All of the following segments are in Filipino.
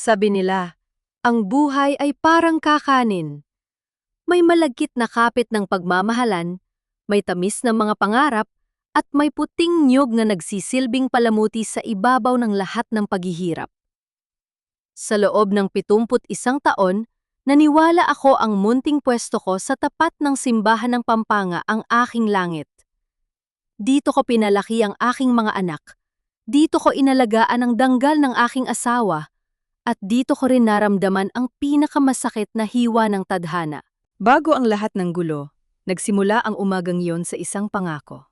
Sabi nila, ang buhay ay parang kakanin. May malagkit na kapit ng pagmamahalan, may tamis na mga pangarap, at may puting niyog na nagsisilbing palamuti sa ibabaw ng lahat ng paghihirap. Sa loob ng 71 taon, naniwala ako ang munting pwesto ko sa tapat ng simbahan ng Pampanga ang aking langit. Dito ko pinalaki ang aking mga anak. Dito ko inalagaan ang danggal ng aking asawa. At dito ko rin naramdaman ang pinakamasakit na hiwa ng tadhana. Bago ang lahat ng gulo, nagsimula ang umagang yon sa isang pangako.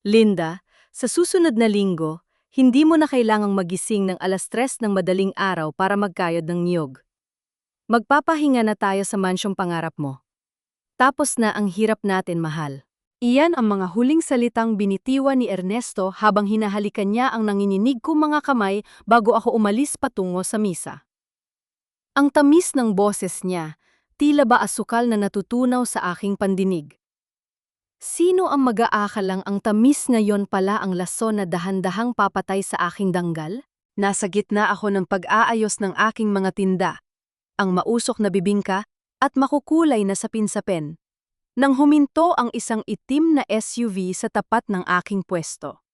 Linda, sa susunod na linggo, hindi mo na kailangang magising ng 3:00 ng madaling araw para magkayod ng niyog. Magpapahinga na tayo sa mansyong pangarap mo. Tapos na ang hirap natin, mahal. Iyan ang mga huling salitang binitiwan ni Ernesto habang hinahalikan niya ang nanginginig kong mga kamay bago ako umalis patungo sa misa. Ang tamis ng boses niya, tila ba asukal na natutunaw sa aking pandinig. Sino ang mag-aakalang ang tamis ngayon pala ang lason na dahan-dahang papatay sa aking danggal? Nasa gitna ako ng pag-aayos ng aking mga tinda, ang mausok na bibingka at makukulay na sapin-sapin. Nang huminto ang isang itim na SUV sa tapat ng aking pwesto.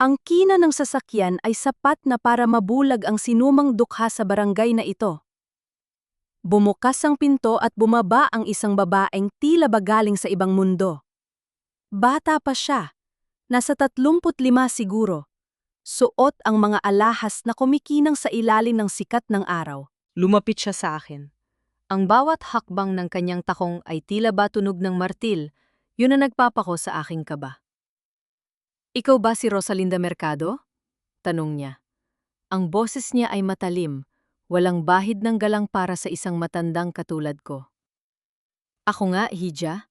Ang kina ng sasakyan ay sapat na para mabulag ang sinumang dukha sa barangay na ito. Bumukas ang pinto at bumaba ang isang babaeng tila ba galing sa ibang mundo. Bata pa siya, nasa 35 siguro. Suot ang mga alahas na kumikinang sa ilalim ng sikat ng araw. Lumapit siya sa akin. Ang bawat hakbang ng kanyang takong ay tila ba tunog ng martil, yun ang nagpapako sa aking kaba. Ikaw ba si Rosalinda Mercado? Tanong niya. Ang boses niya ay matalim, walang bahid ng galang para sa isang matandang katulad ko. Ako nga, Hija.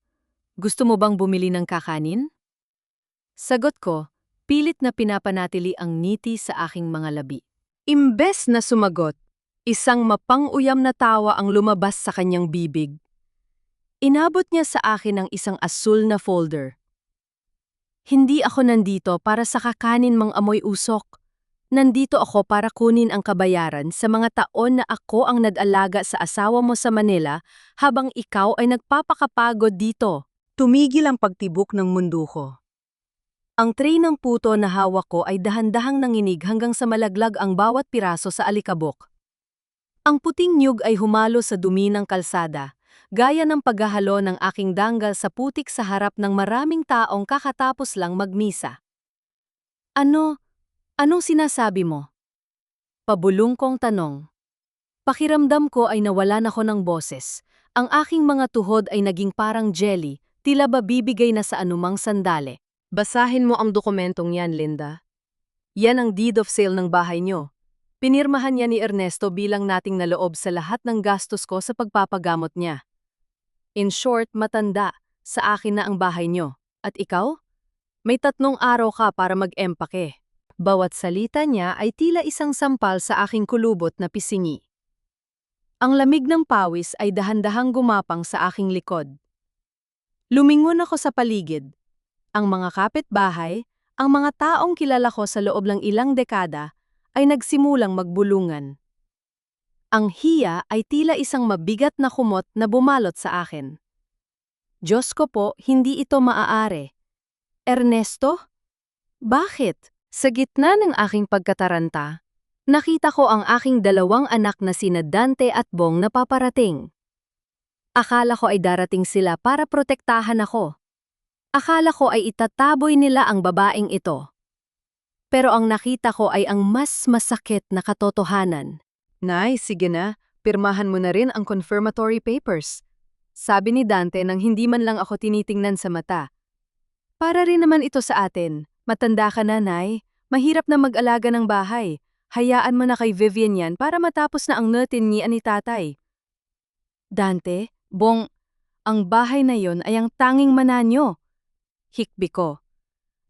Gusto mo bang bumili ng kakanin? Sagot ko, pilit na pinapanatili ang ngiti sa aking mga labi. Imbes na sumagot, isang mapang-uyam na tawa ang lumabas sa kanyang bibig. Inabot niya sa akin ang isang asul na folder. Hindi ako nandito para sa kakanin mang amoy usok. Nandito ako para kunin ang kabayaran sa mga taon na ako ang nag-alaga sa asawa mo sa Manila habang ikaw ay nagpapakapagod dito. Tumigil ang pagtibok ng mundo ko. Ang tray ng puto na hawak ko ay dahan-dahang nanginig hanggang sa malaglag ang bawat piraso sa alikabok. Ang puting niyog ay humalo sa dumi ng kalsada, gaya ng paghahalo ng aking danggal sa putik sa harap ng maraming taong kakatapos lang magmisa. Anong sinasabi mo? Pabulong kong tanong. Pakiramdam ko ay nawalan ako ng boses. Ang aking mga tuhod ay naging parang jelly, tila ba bibigay na sa anumang sandali. Basahin mo ang dokumentong yan, Linda. Yan ang deed of sale ng bahay niyo. Pinirmahan niya ni Ernesto bilang nating naloob sa lahat ng gastos ko sa pagpapagamot niya. In short, matanda, sa akin na ang bahay niyo. At ikaw? May 3 araw ka para mag-empake. Bawat salita niya ay tila isang sampal sa aking kulubot na pisingi. Ang lamig ng pawis ay dahan-dahang gumapang sa aking likod. Lumingon ako sa paligid. Ang mga kapitbahay, ang mga taong kilala ko sa loob ng ilang dekada, ay nagsimulang magbulungan. Ang hiya ay tila isang mabigat na kumot na bumalot sa akin. Diyos ko po, hindi ito maaari. Ernesto? Bakit? Sa gitna ng aking pagkataranta, nakita ko ang aking 2 anak na sina Dante at Bong na paparating. Akala ko ay darating sila para protektahan ako. Akala ko ay itataboy nila ang babaeng ito. Pero ang nakita ko ay ang mas masakit na katotohanan. Nay, sige na, pirmahan mo na rin ang confirmatory papers. Sabi ni Dante nang hindi man lang ako tinitingnan sa mata. Para rin naman ito sa atin. Matanda ka na, Nay. Mahirap na mag-alaga ng bahay. Hayaan mo na kay Vivian yan para matapos na ang natingian ni tatay. Dante, Bong, ang bahay na yon ay ang tanging mananyo. Hikbi ko.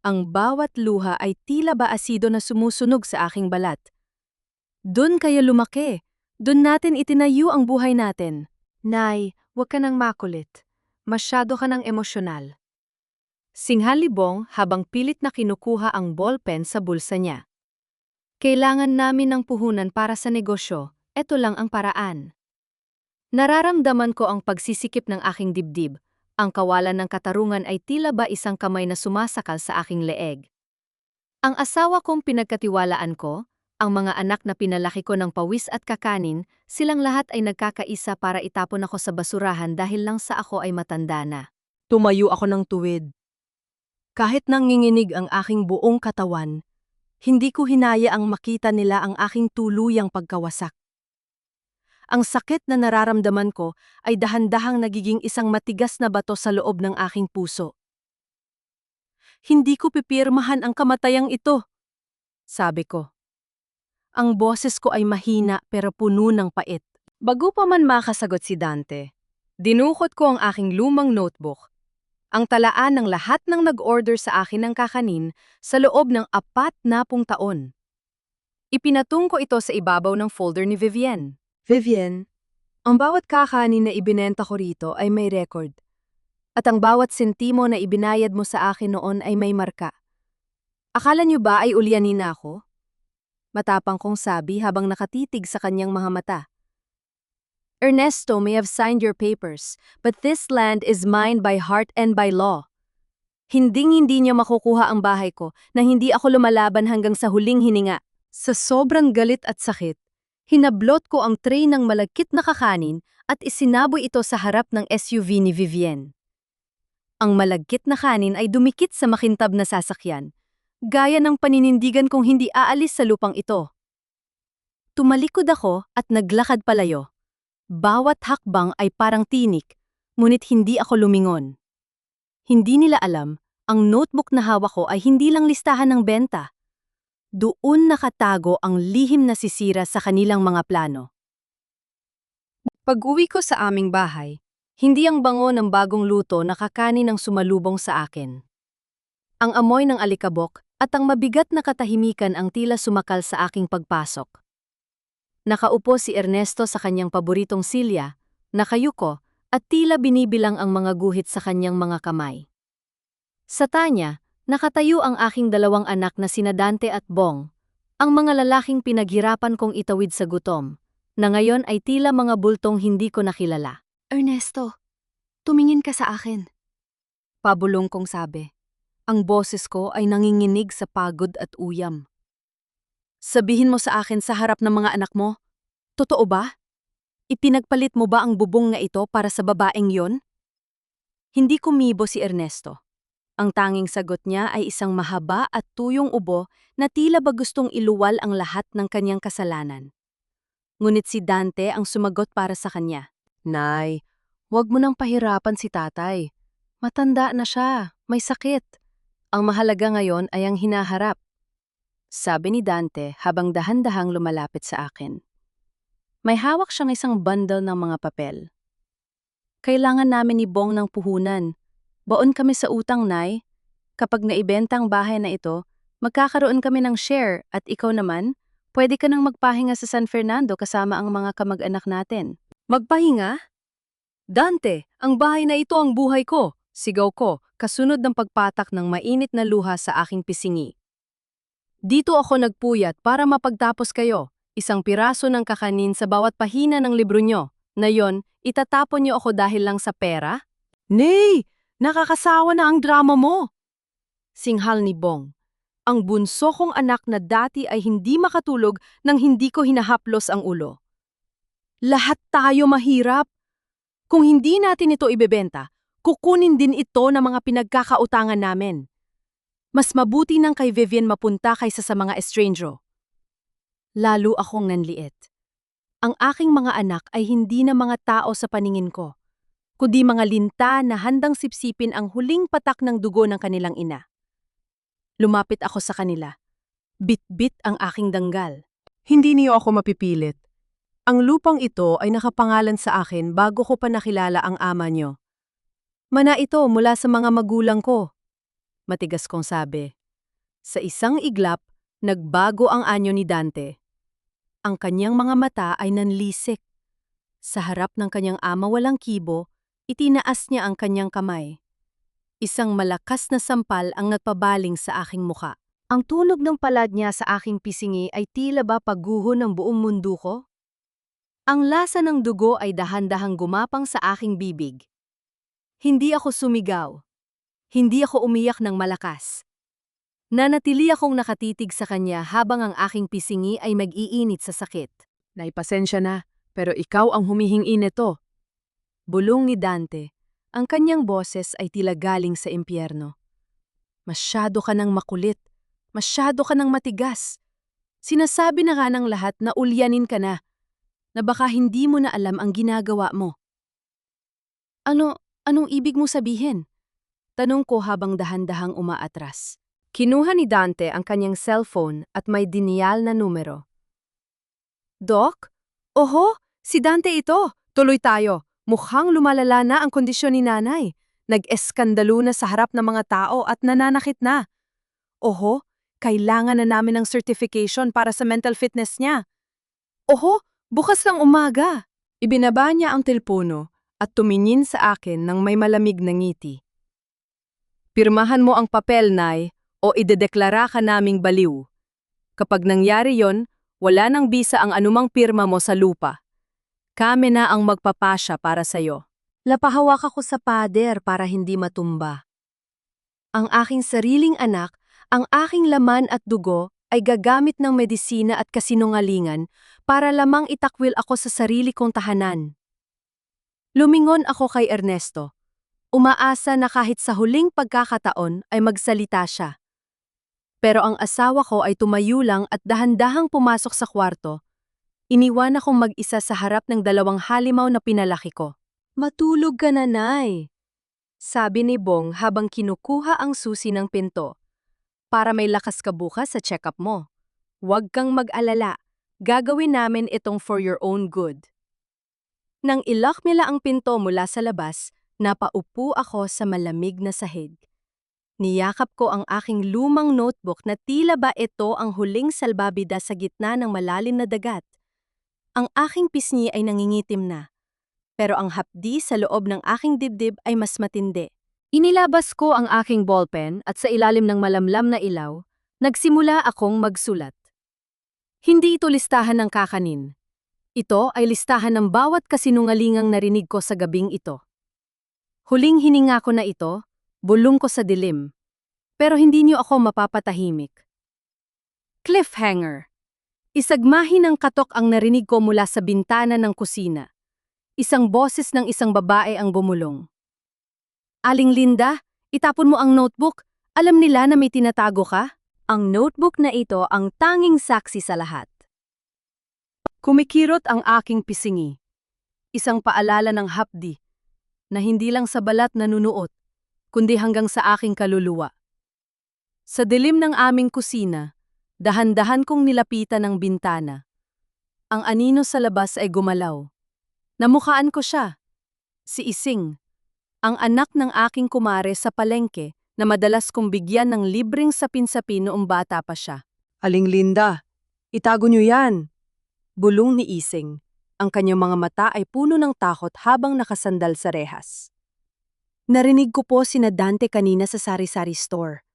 Ang bawat luha ay tila ba asido na sumusunog sa aking balat. Doon kayo lumaki. Doon natin itinayo ang buhay natin. Nay, huwag ka nang makulit. Masyado ka nang emosyonal. Singhali Bong habang pilit na kinukuha ang ballpen sa bulsa niya. Kailangan namin ng puhunan para sa negosyo. Ito lang ang paraan. Nararamdaman ko ang pagsisikip ng aking dibdib. Ang kawalan ng katarungan ay tila ba isang kamay na sumasakal sa aking leeg. Ang asawa kong pinagkatiwalaan ko, ang mga anak na pinalaki ko ng pawis at kakanin, silang lahat ay nagkakaisa para itapon ako sa basurahan dahil lang sa ako ay matanda na. Tumayo ako ng tuwid. Kahit nanginginig ang aking buong katawan, hindi ko hinayaang makita nila ang aking tuluyang pagkawasak. Ang sakit na nararamdaman ko ay dahan-dahang nagiging isang matigas na bato sa loob ng aking puso. Hindi ko pipirmahan ang kamatayang ito, sabi ko. Ang boses ko ay mahina pero puno ng pait. Bago pa man makasagot si Dante, dinukot ko ang aking lumang notebook. Ang talaan ng lahat ng nag-order sa akin ng kakanin sa loob ng 40 taon. Ipinatung ko ito sa ibabaw ng folder ni Vivienne. Vivienne, ang bawat kakanin na ibinenta ko rito ay may record. At ang bawat sentimo na ibinayad mo sa akin noon ay may marka. Akala niyo ba ay ulyanin na ako? Matapang kong sabi habang nakatitig sa kanyang mga mata. Ernesto may have signed your papers, but this land is mine by heart and by law. Hinding-hindi niya makukuha ang bahay ko na hindi ako lumalaban hanggang sa huling hininga. Sa sobrang galit at sakit, hinablot ko ang tray ng malagkit na kakanin at isinaboy ito sa harap ng SUV ni Vivienne. Ang malagkit na kanin ay dumikit sa makintab na sasakyan, gaya ng paninindigan kong hindi aalis sa lupang ito. Tumalikod ako at naglakad palayo. Bawat hakbang ay parang tinik, ngunit hindi ako lumingon. Hindi nila alam, ang notebook na hawak ko ay hindi lang listahan ng benta. Doon nakatago ang lihim na sisira sa kanilang mga plano. Pag-uwi ko sa aming bahay, hindi ang bango ng bagong luto na kakanin ang sumalubong sa akin. Ang amoy ng alikabok at ang mabigat na katahimikan ang tila sumakal sa aking pagpasok. Nakaupo si Ernesto sa kanyang paboritong silya, nakayuko, at tila binibilang ang mga guhit sa kanyang mga kamay. Sa tanya, nakatayo ang aking 2 anak na sina Dante at Bong, ang mga lalaking pinaghirapan kong itawid sa gutom, na ngayon ay tila mga bultong hindi ko nakilala. Ernesto, tumingin ka sa akin. Pabulong kong sabi. Ang boses ko ay nanginginig sa pagod at uyam. Sabihin mo sa akin sa harap ng mga anak mo, totoo ba? Ipinagpalit mo ba ang bubong na ito para sa babaeng yon? Hindi kumibo si Ernesto. Ang tanging sagot niya ay isang mahaba at tuyong ubo na tila ba gustong iluwal ang lahat ng kanyang kasalanan. Ngunit si Dante ang sumagot para sa kanya. Nay, huwag mo nang pahirapan si tatay. Matanda na siya, may sakit. Ang mahalaga ngayon ay ang hinaharap. Sabi ni Dante habang dahan-dahang lumalapit sa akin. May hawak siyang isang bundle ng mga papel. Kailangan namin ni Bong ng puhunan. Baon kami sa utang, Nay. Kapag naibenta ang bahay na ito, magkakaroon kami ng share at ikaw naman, pwede ka nang magpahinga sa San Fernando kasama ang mga kamag-anak natin. Magpahinga? Dante, ang bahay na ito ang buhay ko, sigaw ko, kasunod ng pagpatak ng mainit na luha sa aking pisingi. Dito ako nagpuyat para mapagtapos kayo, isang piraso ng kakanin sa bawat pahina ng libro nyo, na yon, itatapon nyo ako dahil lang sa pera? Nay, nakakasawa na ang drama mo! Singhal ni Bong. Ang bunso kong anak na dati ay hindi makatulog nang hindi ko hinahaplos ang ulo. Lahat tayo mahirap. Kung hindi natin ito ibebenta, kukunin din ito ng mga pinagkakautangan namin. Mas mabuti nang kay Vivienne mapunta kaysa sa mga estrangero. Lalo akong nanliit. Ang aking mga anak ay hindi na mga tao sa paningin ko, kundi mga linta na handang sipsipin ang huling patak ng dugo ng kanilang ina. Lumapit ako sa kanila. Bit-bit ang aking danggal. Hindi niyo ako mapipilit. Ang lupang ito ay nakapangalan sa akin bago ko pa nakilala ang ama niyo. Mana ito mula sa mga magulang ko. Matigas kong sabi. Sa isang iglap, nagbago ang anyo ni Dante. Ang kanyang mga mata ay nanlisik. Sa harap ng kanyang ama walang kibo, itinaas niya ang kanyang kamay. Isang malakas na sampal ang nagpabaling sa aking muka. Ang tunog ng palad niya sa aking pisngi ay tila ba pagguho ng buong mundo ko? Ang lasa ng dugo ay dahan-dahang gumapang sa aking bibig. Hindi ako sumigaw. Hindi ako umiyak ng malakas. Nanatili akong nakatitig sa kanya habang ang aking pisngi ay mag-iinit sa sakit. Naipasensya na, pero ikaw ang humihingi nito. Bulong ni Dante. Ang kanyang boses ay tila galing sa impyerno. Masyado ka ng makulit. Masyado ka ng matigas. Sinasabi na nga ng lahat na ulyanin ka na baka hindi mo na alam ang ginagawa mo. Anong ibig mo sabihin? Tanong ko habang dahan-dahang umaatras. Kinuha ni Dante ang kanyang cellphone at may diniyal na numero. Doc? Oho, si Dante ito. Tuloy tayo. Mukhang lumalala na ang kondisyon ni nanay. Nag-eskandalo na sa harap ng mga tao at nananakit na. Oho, kailangan na namin ng certification para sa mental fitness niya. Oho, bukas ng umaga. Ibinaba niya ang telepono at tumingin sa akin ng may malamig na ngiti. Pirmahan mo ang papel, Nay, o idedeklara ka naming baliw. Kapag nangyari yon, wala nang bisa ang anumang pirma mo sa lupa. Kami na ang magpapasya para sa'yo. Lapahawak ako sa pader para hindi matumba. Ang aking sariling anak, ang aking laman at dugo ay gagamit ng medisina at kasinungalingan para lamang itakwil ako sa sarili kong tahanan. Lumingon ako kay Ernesto. Umaasa na kahit sa huling pagkakataon ay magsalita siya. Pero ang asawa ko ay tumayo lang at dahan-dahang pumasok sa kwarto. Iniwan akong mag-isa sa harap ng dalawang halimaw na pinalaki ko. Matulog ka na, Nay, sabi ni Bong habang kinukuha ang susi ng pinto. Para may lakas ka bukas sa check-up mo. Huwag kang mag-alala. Gagawin namin itong for your own good. Nang ilock nila ang pinto mula sa labas, napaupo ako sa malamig na sahig. Niyakap ko ang aking lumang notebook na tila ba ito ang huling salbabida sa gitna ng malalim na dagat. Ang aking pisngi ay nangingitim na. Pero ang hapdi sa loob ng aking dibdib ay mas matindi. Inilabas ko ang aking ballpen at sa ilalim ng malamlam na ilaw, nagsimula akong magsulat. Hindi ito listahan ng kakanin. Ito ay listahan ng bawat kasinungalingang narinig ko sa gabing ito. Huling hininga ko na ito, bulong ko sa dilim. Pero hindi niyo ako mapapatahimik. Cliffhanger. Isagmahin ng katok ang narinig ko mula sa bintana ng kusina. Isang boses ng isang babae ang bumulong. Aling Linda, itapon mo ang notebook. Alam nila na may tinatago ka? Ang notebook na ito ang tanging saksi sa lahat. Kumikirot ang aking pisngi. Isang paalala ng hapdi na hindi lang sa balat nanunuot, kundi hanggang sa aking kaluluwa. Sa dilim ng aming kusina, dahan-dahan kong nilapitan ang bintana. Ang anino sa labas ay gumalaw. Namukhaan ko siya. Si Ising, ang anak ng aking kumare sa palengke na madalas kong bigyan ng libreng sapin-sapin noong bata pa siya. Aling Linda, itago niyo yan. Bulong ni Ising. Ang kanyang mga mata ay puno ng takot habang nakasandal sa rehas. Narinig ko po sina Dante kanina sa sari-sari store.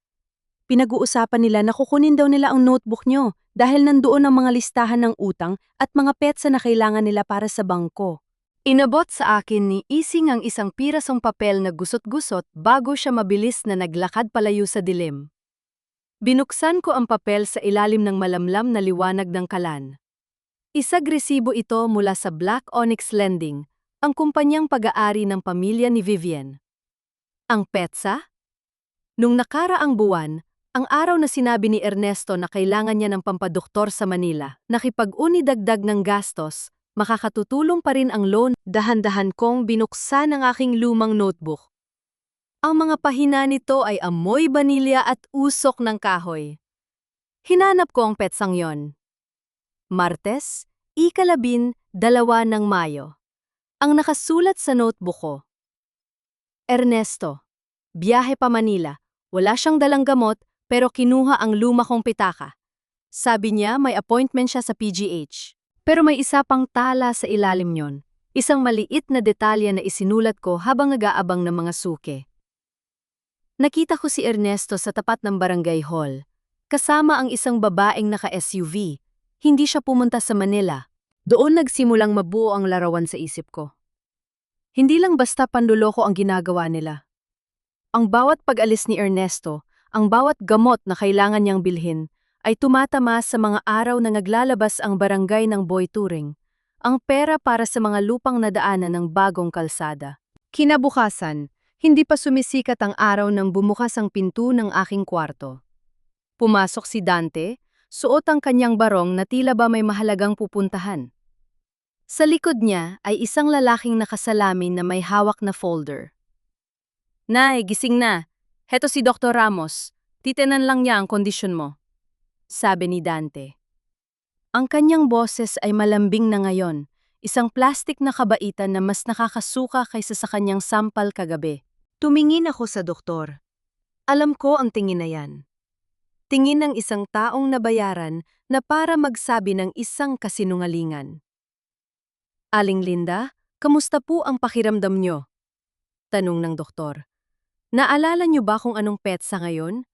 Pinag-uusapan nila na kukunin daw nila ang notebook nyo dahil nandoon ang mga listahan ng utang at mga petsa na kailangan nila para sa bangko. Inabot sa akin ni Ising ang isang pirasong papel na gusot-gusot bago siya mabilis na naglakad palayo sa dilim. Binuksan ko ang papel sa ilalim ng malamlam na liwanag ng kalan. Isang resibo ito mula sa Black Onyx Lending, ang kumpanyang pag-aari ng pamilya ni Vivian. Ang petsa? Nung nakaraang buwan, ang araw na sinabi ni Ernesto na kailangan niya ng pampadoktor sa Manila, nakipag-unidagdag ng gastos, makakatutulong pa rin ang loan. Dahan-dahan kong binuksan ang aking lumang notebook. Ang mga pahina nito ay amoy banilya at usok ng kahoy. Hinanap ko ang petsang yon. Martes, 12 ng Mayo. Ang nakasulat sa notebook ko. Ernesto, biyahe pa Manila. Wala siyang dalang gamot pero kinuha ang luma kong pitaka. Sabi niya may appointment siya sa PGH. Pero may isa pang tala sa ilalim niyon. Isang maliit na detalye na isinulat ko habang nag-aabang ng mga suke. Nakita ko si Ernesto sa tapat ng barangay hall. kasama ang isang babaeng naka-SUV. Hindi siya pumunta sa Manila. Doon nagsimulang mabuo ang larawan sa isip ko. Hindi lang basta panluloko ang ginagawa nila. Ang bawat pag-alis ni Ernesto, ang bawat gamot na kailangan niyang bilhin, ay tumatama sa mga araw na naglalabas ang barangay ng Boy Turing, ang pera para sa mga lupang nadaanan ng bagong kalsada. Kinabukasan, hindi pa sumisikat ang araw nang bumukas ang pinto ng aking kwarto. Pumasok si Dante, suot ang kanyang barong na tila ba may mahalagang pupuntahan. Sa likod niya ay isang lalaking nakasalamin na may hawak na folder. "Nay, gising na. Heto si Dr. Ramos. Titenan lang niya ang kondisyon mo," sabi ni Dante. Ang kanyang boses ay malambing na ngayon, isang plastik na kabaitan na mas nakakasuka kaysa sa kanyang sampal kagabi. Tumingin ako sa doktor. Alam ko ang tingin na yan. Tingin ng isang taong nabayaran na para magsabi ng isang kasinungalingan. "Aling Linda, kamusta po ang pakiramdam nyo?" Tanong ng doktor. "Naalala nyo ba kung anong petsa ngayon?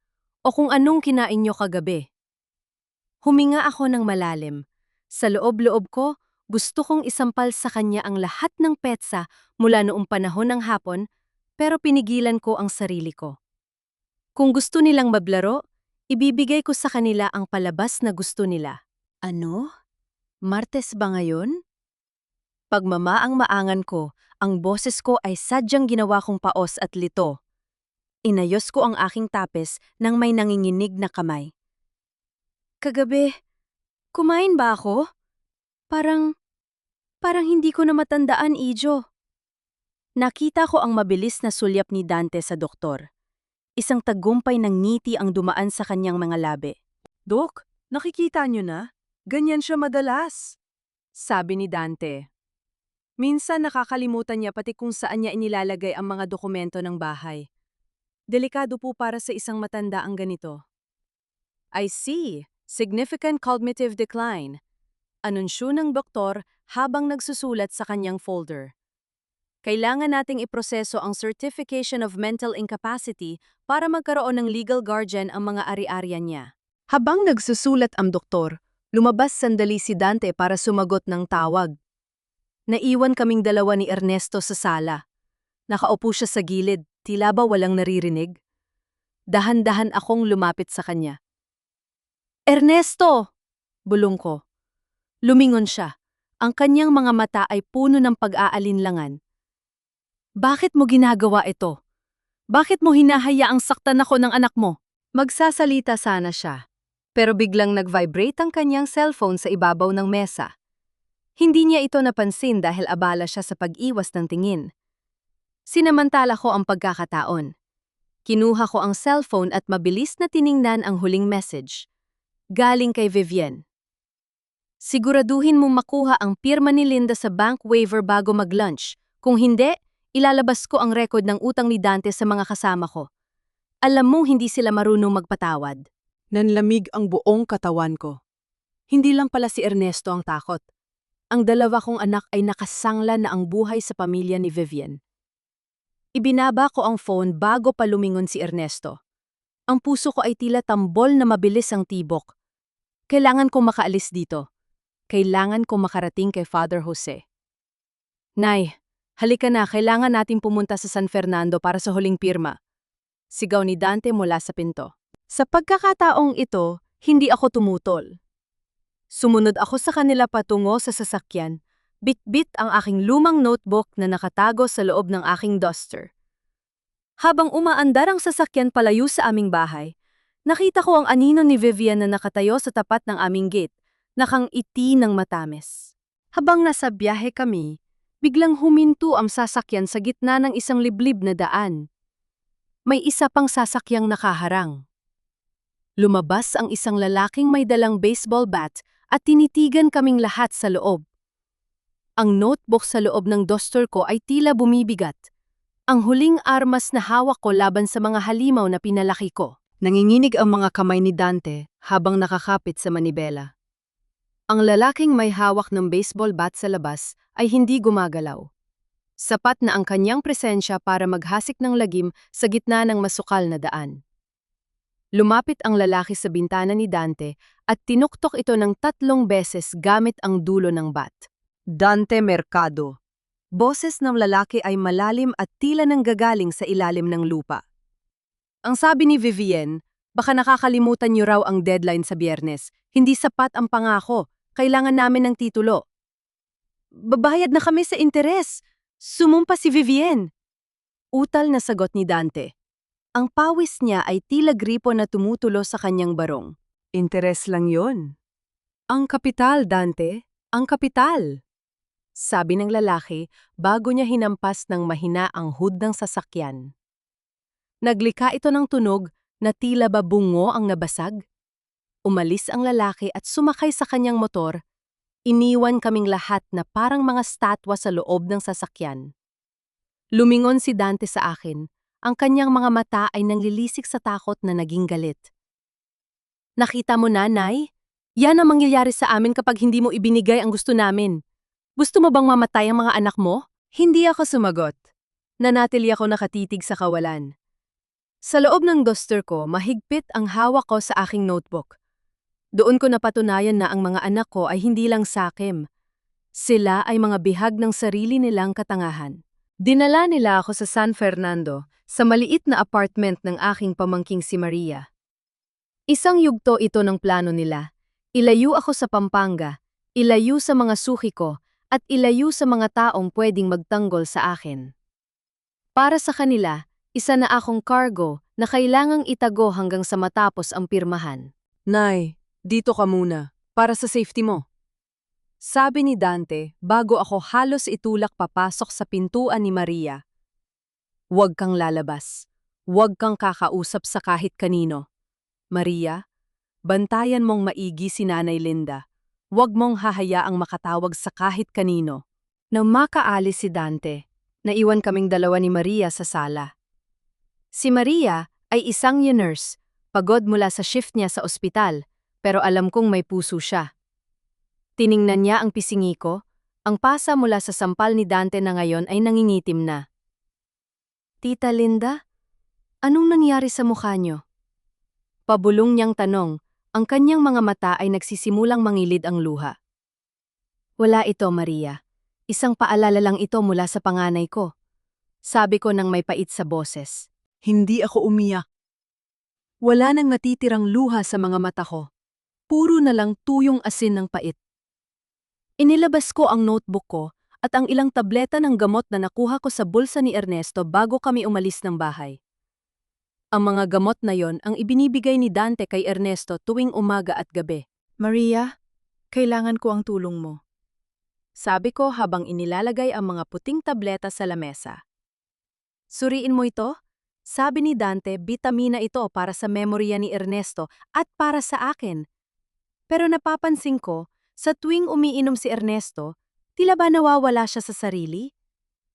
O kung anong kinain nyo kagabi?" Huminga ako ng malalim. Sa loob-loob ko, gusto kong isampal sa kanya ang lahat ng petsa mula noong panahon ng hapon, pero pinigilan ko ang sarili ko. Kung gusto nilang maglaro, ibibigay ko sa kanila ang palabas na gusto nila. Ano? Martes ba ngayon? Pagmamaang maangan ko, ang boses ko ay sadyang ginawa kong paos at lito. Inayos ko ang aking tapes nang may nanginginig na kamay. "Kagabi, kumain ba ako? Parang hindi ko na matandaan, Ijo." Nakita ko ang mabilis na sulyap ni Dante sa doktor. Isang tagumpay ng ngiti ang dumaan sa kanyang mga labi. Dok, nakikita niyo na? Ganyan siya madalas, sabi ni Dante. Minsan nakakalimutan niya pati kung saan niya inilalagay ang mga dokumento ng bahay. Delikado po para sa isang matanda ang ganito. "I see. Significant cognitive decline." Anunsyo ng doktor habang nagsusulat sa kanyang folder. "Kailangan nating iproseso ang Certification of Mental Incapacity para magkaroon ng legal guardian ang mga ari-arian niya." Habang nagsusulat ang doktor, lumabas sandali si Dante para sumagot ng tawag. Naiwan kaming dalawa ni Ernesto sa sala. Nakaupo siya sa gilid, tila ba walang naririnig. Dahan-dahan akong lumapit sa kanya. "Ernesto!" bulong ko. Lumingon siya. Ang kanyang mga mata ay puno ng pag-aalinlangan. "Bakit mo ginagawa ito? Bakit mo hinahayaang saktan ako ng anak mo?" Magsasalita sana siya, pero biglang nag-vibrate ang kanyang cellphone sa ibabaw ng mesa. Hindi niya ito napansin dahil abala siya sa pag-iwas ng tingin. Sinamantala ko ang pagkakataon. Kinuha ko ang cellphone at mabilis na tiningnan ang huling message. Galing kay Vivienne. "Siguraduhin mong makuha ang pirma ni Linda sa bank waiver bago mag-lunch. Kung hindi, ilalabas ko ang record ng utang ni Dante sa mga kasama ko. Alam mong hindi sila marunong magpatawad." Nanlamig ang buong katawan ko. Hindi lang pala si Ernesto ang takot. Ang dalawa kong anak ay nakasangla na ang buhay sa pamilya ni Vivienne. Ibinaba ko ang phone bago pa lumingon si Ernesto. Ang puso ko ay tila tambol na mabilis ang tibok. Kailangan kong makaalis dito. Kailangan kong makarating kay Father Jose. "Nay, halika na, kailangan nating pumunta sa San Fernando para sa huling pirma." Sigaw ni Dante mula sa pinto. Sa pagkakataong ito, hindi ako tumutol. Sumunod ako sa kanila patungo sa sasakyan, bit-bit ang aking lumang notebook na nakatago sa loob ng aking duster. Habang umaandar ang sasakyan palayo sa aming bahay, nakita ko ang anino ni Vivian na nakatayo sa tapat ng aming gate, nakangiti ng matamis. Habang nasa biyahe kami, biglang huminto ang sasakyan sa gitna ng isang liblib na daan. May isa pang sasakyang nakaharang. Lumabas ang isang lalaking may dalang baseball bat at tinitigan kaming lahat sa loob. Ang notebook sa loob ng duster ko ay tila bumibigat. Ang huling armas na hawak ko laban sa mga halimaw na pinalaki ko. Nanginginig ang mga kamay ni Dante habang nakakapit sa manibela. Ang lalaking may hawak ng baseball bat sa labas ay hindi gumagalaw. Sapat na ang kanyang presensya para maghasik ng lagim sa gitna ng masukal na daan. Lumapit ang lalaki sa bintana ni Dante at tinuktok ito ng 3 beses gamit ang dulo ng bat. Dante Mercado. Boses ng lalaki ay malalim at tila nanggagaling sa ilalim ng lupa. Ang sabi ni Vivienne, baka nakakalimutan niyo raw ang deadline sa Biyernes. Hindi sapat ang pangako. Kailangan namin ng titulo. Babayad na kami sa interes. Sumumpa si Vivienne. Utal na sagot ni Dante. Ang pawis niya ay tila gripo na tumutulo sa kanyang barong. Interes lang yon. Ang kapital, Dante. Ang kapital. Sabi ng lalaki bago niya hinampas ng mahina ang hood ng sasakyan. Naglika ito ng tunog na tila ba bungo ang nabasag. Umalis ang lalaki at sumakay sa kanyang motor. Iniwan kaming lahat na parang mga statwa sa loob ng sasakyan. Lumingon si Dante sa akin. Ang kanyang mga mata ay nanglilisik sa takot na naging galit. Nakita mo na, Nay? Yan ang mangyayari sa amin kapag hindi mo ibinigay ang gusto namin. Gusto mo bang mamatay ang mga anak mo? Hindi ako sumagot. Nanatili ako nakatitig sa kawalan. Sa loob ng duster ko, mahigpit ang hawak ko sa aking notebook. Doon ko napatunayan na ang mga anak ko ay hindi lang sakim. Sila ay mga bihag ng sarili nilang katangahan. Dinala nila ako sa San Fernando, sa maliit na apartment ng aking pamangking si Maria. Isang yugto ito ng plano nila. Ilayo ako sa Pampanga, ilayo sa mga suki ko, at ilayo sa mga taong pwedeng magtanggol sa akin. Para sa kanila, isa na akong cargo na kailangang itago hanggang sa matapos ang pirmahan. Nay, dito ka muna, para sa safety mo. Sabi ni Dante bago ako halos itulak papasok sa pintuan ni Maria. Huwag kang lalabas. Huwag kang kakausap sa kahit kanino. Maria, bantayan mong maigi si Nanay Linda. Huwag mong hahayaang makatawag sa kahit kanino. Nang makaalis si Dante, naiwan kaming dalawa ni Maria sa sala. Si Maria ay isang nurse, pagod mula sa shift niya sa ospital, pero alam kong may puso siya. Tiningnan niya ang pisingi ko, ang pasa mula sa sampal ni Dante na ngayon ay nangingitim na. Tita Linda, anong nangyari sa mukha niyo? Pabulong niyang tanong, ang kanyang mga mata ay nagsisimulang mangilid ang luha. Wala ito, Maria. Isang paalala lang ito mula sa panganay ko. Sabi ko nang may pait sa boses. Hindi ako umiyak. Wala nang natitirang luha sa mga mata ko. Puro na lang tuyong asin ng pait. Inilabas ko ang notebook ko at ang ilang tableta ng gamot na nakuha ko sa bulsa ni Ernesto bago kami umalis ng bahay. Ang mga gamot na yon ang ibinibigay ni Dante kay Ernesto tuwing umaga at gabi. Maria, kailangan ko ang tulong mo. Sabi ko habang inilalagay ang mga puting tableta sa lamesa. Suriin mo ito? Sabi ni Dante, bitamina ito para sa memorya ni Ernesto at para sa akin. Pero napapansin ko, sa tuwing umiinom si Ernesto, tila ba nawawala siya sa sarili?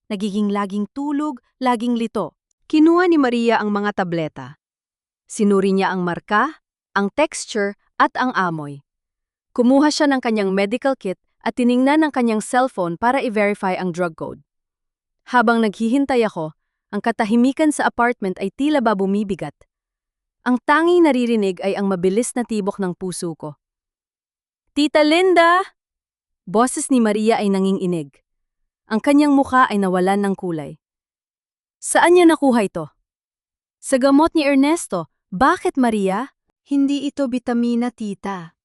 Nagiging laging tulog, laging lito. Kinuha ni Maria ang mga tableta. Sinuri niya ang marka, ang texture, at ang amoy. Kumuha siya ng kanyang medical kit at tiningnan ang kanyang cellphone para i-verify ang drug code. Habang naghihintay ako, ang katahimikan sa apartment ay tila ba bumibigat. Ang tanging naririnig ay ang mabilis na tibok ng puso ko. Tita Linda! Boses ni Maria ay nanginginig. Ang kanyang mukha ay nawalan ng kulay. Saan niya nakuha ito? Sa gamot ni Ernesto. Bakit, Maria? Hindi ito bitamina, tita.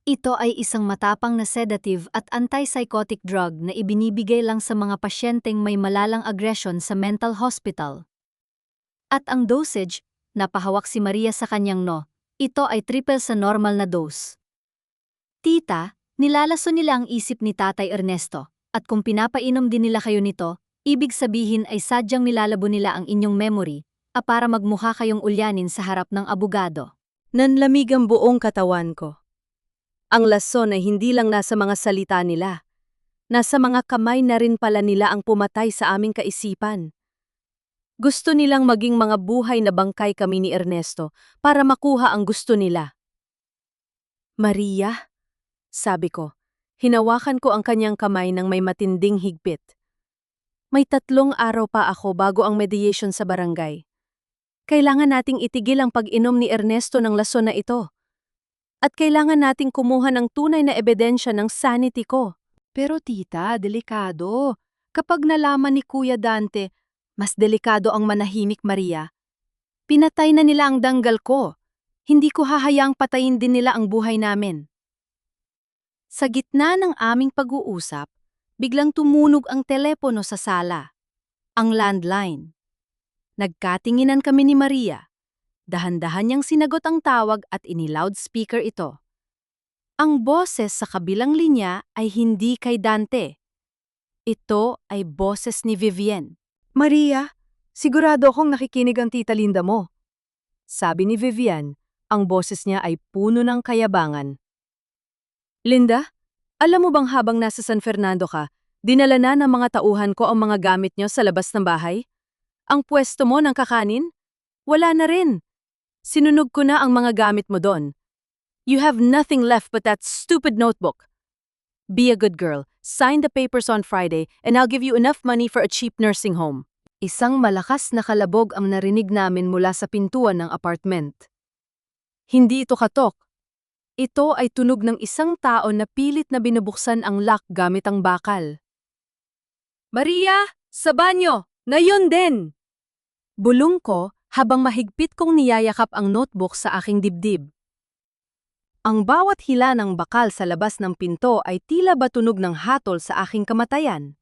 Ito ay isang matapang na sedative at antipsychotic drug na ibinibigay lang sa mga pasyenteng may malalang aggression sa mental hospital. At ang dosage, napahawak si Maria sa kanyang ito ay triple sa normal na dose. Tita, nilalaso nila ang isip ni Tatay Ernesto, at kung pinapainom din nila kayo nito, ibig sabihin ay sadyang nilalabo nila ang inyong memory, para magmukha kayong ulyanin sa harap ng abogado. Nanlamig ang buong katawan ko. Ang lason ay hindi lang nasa mga salita nila. Nasa mga kamay na rin pala nila ang pumatay sa aming kaisipan. Gusto nilang maging mga buhay na bangkay kami ni Ernesto para makuha ang gusto nila. Maria, sabi ko, hinawakan ko ang kanyang kamay ng may matinding higpit. May 3 araw pa ako bago ang mediation sa barangay. Kailangan nating itigil ang pag-inom ni Ernesto ng lason na ito. At kailangan nating kumuha ng tunay na ebidensya ng sanity ko. Pero tita, delikado. Kapag nalaman ni Kuya Dante, mas delikado ang manahimik, Maria. Pinatay na nila ang danggal ko. Hindi ko hahayaang patayin din nila ang buhay namin. Sa gitna ng aming pag-uusap, biglang tumunog ang telepono sa sala. Ang landline. Nagkatinginan kami ni Maria. Dahan-dahan niyang sinagot ang tawag at ini-loudspeaker ito. Ang boses sa kabilang linya ay hindi kay Dante. Ito ay boses ni Vivienne. Maria, sigurado akong nakikinig ang tita Linda mo. Sabi ni Vivian, ang boses niya ay puno ng kayabangan. Linda, alam mo bang habang nasa San Fernando ka, dinala na ng mga tauhan ko ang mga gamit niyo sa labas ng bahay? Ang pwesto mo ng kakanin? Wala na rin. Sinunog ko na ang mga gamit mo doon. You have nothing left but that stupid notebook. Be a good girl. Sign the papers on Friday and I'll give you enough money for a cheap nursing home. Isang malakas na kalabog ang narinig namin mula sa pintuan ng apartment. Hindi ito katok. Ito ay tunog ng isang tao na pilit na binubuksan ang lock gamit ang bakal. Maria, sa banyo! Ngayon din! Bulong ko habang mahigpit kong niyayakap ang notebook sa aking dibdib. Ang bawat hila ng bakal sa labas ng pinto ay tila ba tunog ng hatol sa aking kamatayan.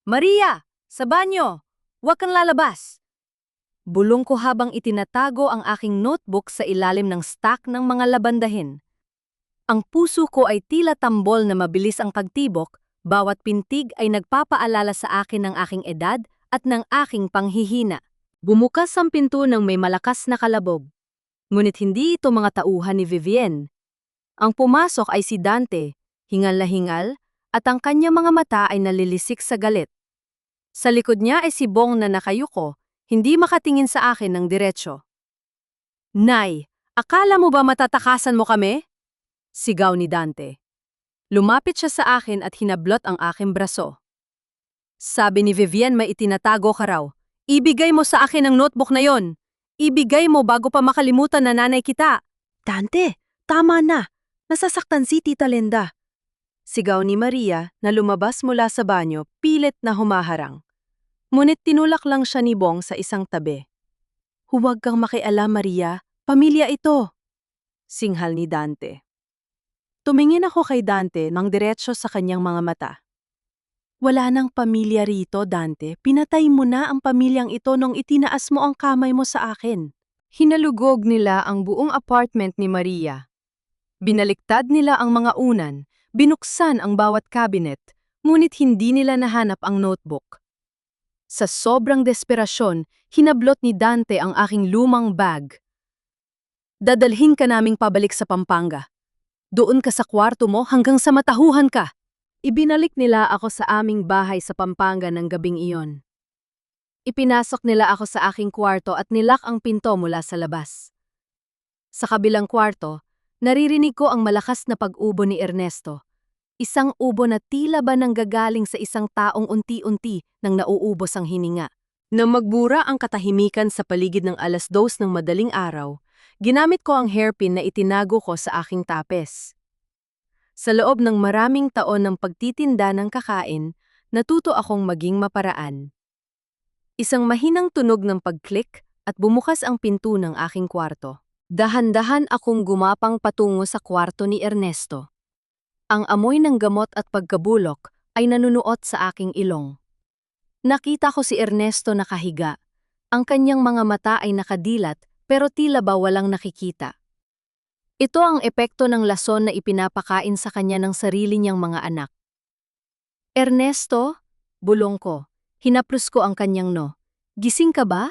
Maria! Sa banyo! Huwag kang lalabas! Bulong ko habang itinatago ang aking notebook sa ilalim ng stack ng mga labandahin. Ang puso ko ay tila tambol na mabilis ang pagtibok, bawat pintig ay nagpapaalala sa akin ng aking edad at ng aking panghihina. Bumukas ang pinto ng may malakas na kalabog. Ngunit hindi ito mga tauhan ni Vivienne. Ang pumasok ay si Dante, hingal na hingal, at ang kanyang mga mata ay nalilisik sa galit. Sa likod niya ay si Bong na nakayuko, hindi makatingin sa akin ng diretsyo. Nay, akala mo ba matatakasan mo kami? Sigaw ni Dante. Lumapit siya sa akin at hinablot ang aking braso. Sabi ni Vivienne may itinatago ka raw. Ibigay mo sa akin ang notebook na yon. Ibigay mo bago pa makalimutan na nanay kita. Dante, tama na. Nasasaktan si Tita Linda. Sigaw ni Maria na lumabas mula sa banyo, pilit na humaharang. Ngunit tinulak lang siya ni Bong sa isang tabi. Huwag kang makialam, Maria. Pamilya ito. Singhal ni Dante. Tumingin ako kay Dante nang diretsyo sa kanyang mga mata. Wala nang pamilya rito, Dante. Pinatay mo na ang pamilyang ito nung itinaas mo ang kamay mo sa akin. Hinalugog nila ang buong apartment ni Maria. Binaliktad nila ang mga unan, binuksan ang bawat cabinet, ngunit hindi nila nahanap ang notebook. Sa sobrang desperasyon, hinablot ni Dante ang aking lumang bag. Dadalhin ka naming pabalik sa Pampanga. Doon ka sa kwarto mo hanggang sa matahuhan ka. Ibinalik nila ako sa aming bahay sa Pampanga ng gabing iyon. Ipinasok nila ako sa aking kwarto at nilak ang pinto mula sa labas. Sa kabilang kwarto, naririnig ko ang malakas na pag-ubo ni Ernesto. Isang ubo na tila ba nanggagaling sa isang taong unti-unti nang nauubos ang hininga. Nang magbura ang katahimikan sa paligid ng 2:00 ng madaling araw, ginamit ko ang hairpin na itinago ko sa aking tapes. Sa loob ng maraming taon ng pagtitinda ng kakain, natuto akong maging maparaan. Isang mahinang tunog ng pag-click at bumukas ang pinto ng aking kwarto. Dahan-dahan akong gumapang patungo sa kwarto ni Ernesto. Ang amoy ng gamot at pagkabulok ay nanunuot sa aking ilong. Nakita ko si Ernesto nakahiga. Ang kanyang mga mata ay nakadilat pero tila ba walang nakikita. Ito ang epekto ng lason na ipinapakain sa kanya ng sarili niyang mga anak. Ernesto, bulong ko. Hinaplos ko ang kanyang no. Gising ka ba?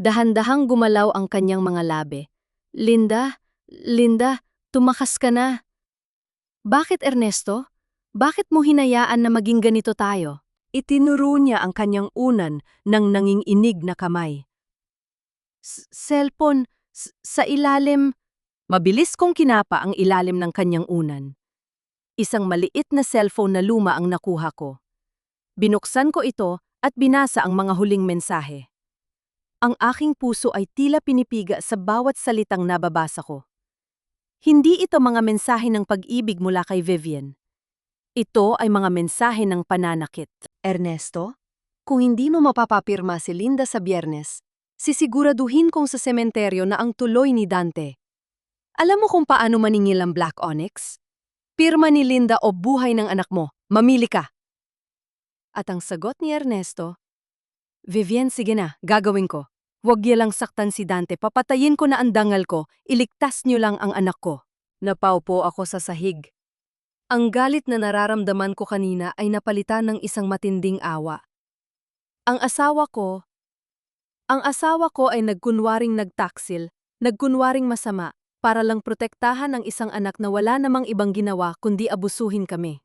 Dahan-dahang gumalaw ang kanyang mga labi. Linda, tumakas ka na. Bakit Ernesto? Bakit mo hinayaan na maging ganito tayo? Itinuro niya ang kanyang unan ng nanginginig na kamay. Cellphone, sa ilalim. Mabilis kong kinapa ang ilalim ng kanyang unan. Isang maliit na cellphone na luma ang nakuha ko. Binuksan ko ito at binasa ang mga huling mensahe. Ang aking puso ay tila pinipiga sa bawat salitang nababasa ko. Hindi ito mga mensahe ng pag-ibig mula kay Vivian. Ito ay mga mensahe ng pananakit. Ernesto, kung hindi mo mapapapirma si Linda sa Biyernes, sisiguraduhin kong sa sementeryo na ang tuloy ni Dante. Alam mo kung paano maningil ang Black Onyx? Pirma ni Linda o buhay ng anak mo, mamili ka. At ang sagot ni Ernesto, Vivian, sige na, gagawin ko. Huwag niya lang saktan si Dante, papatayin ko na ang dangal ko, iligtas niyo lang ang anak ko. Napaupo ako sa sahig. Ang galit na nararamdaman ko kanina ay napalitan ng isang matinding awa. Ang asawa ko ay nagkunwaring nagtaksil, nagkunwaring masama, para lang protektahan ang isang anak na wala namang ibang ginawa kundi abusuhin kami.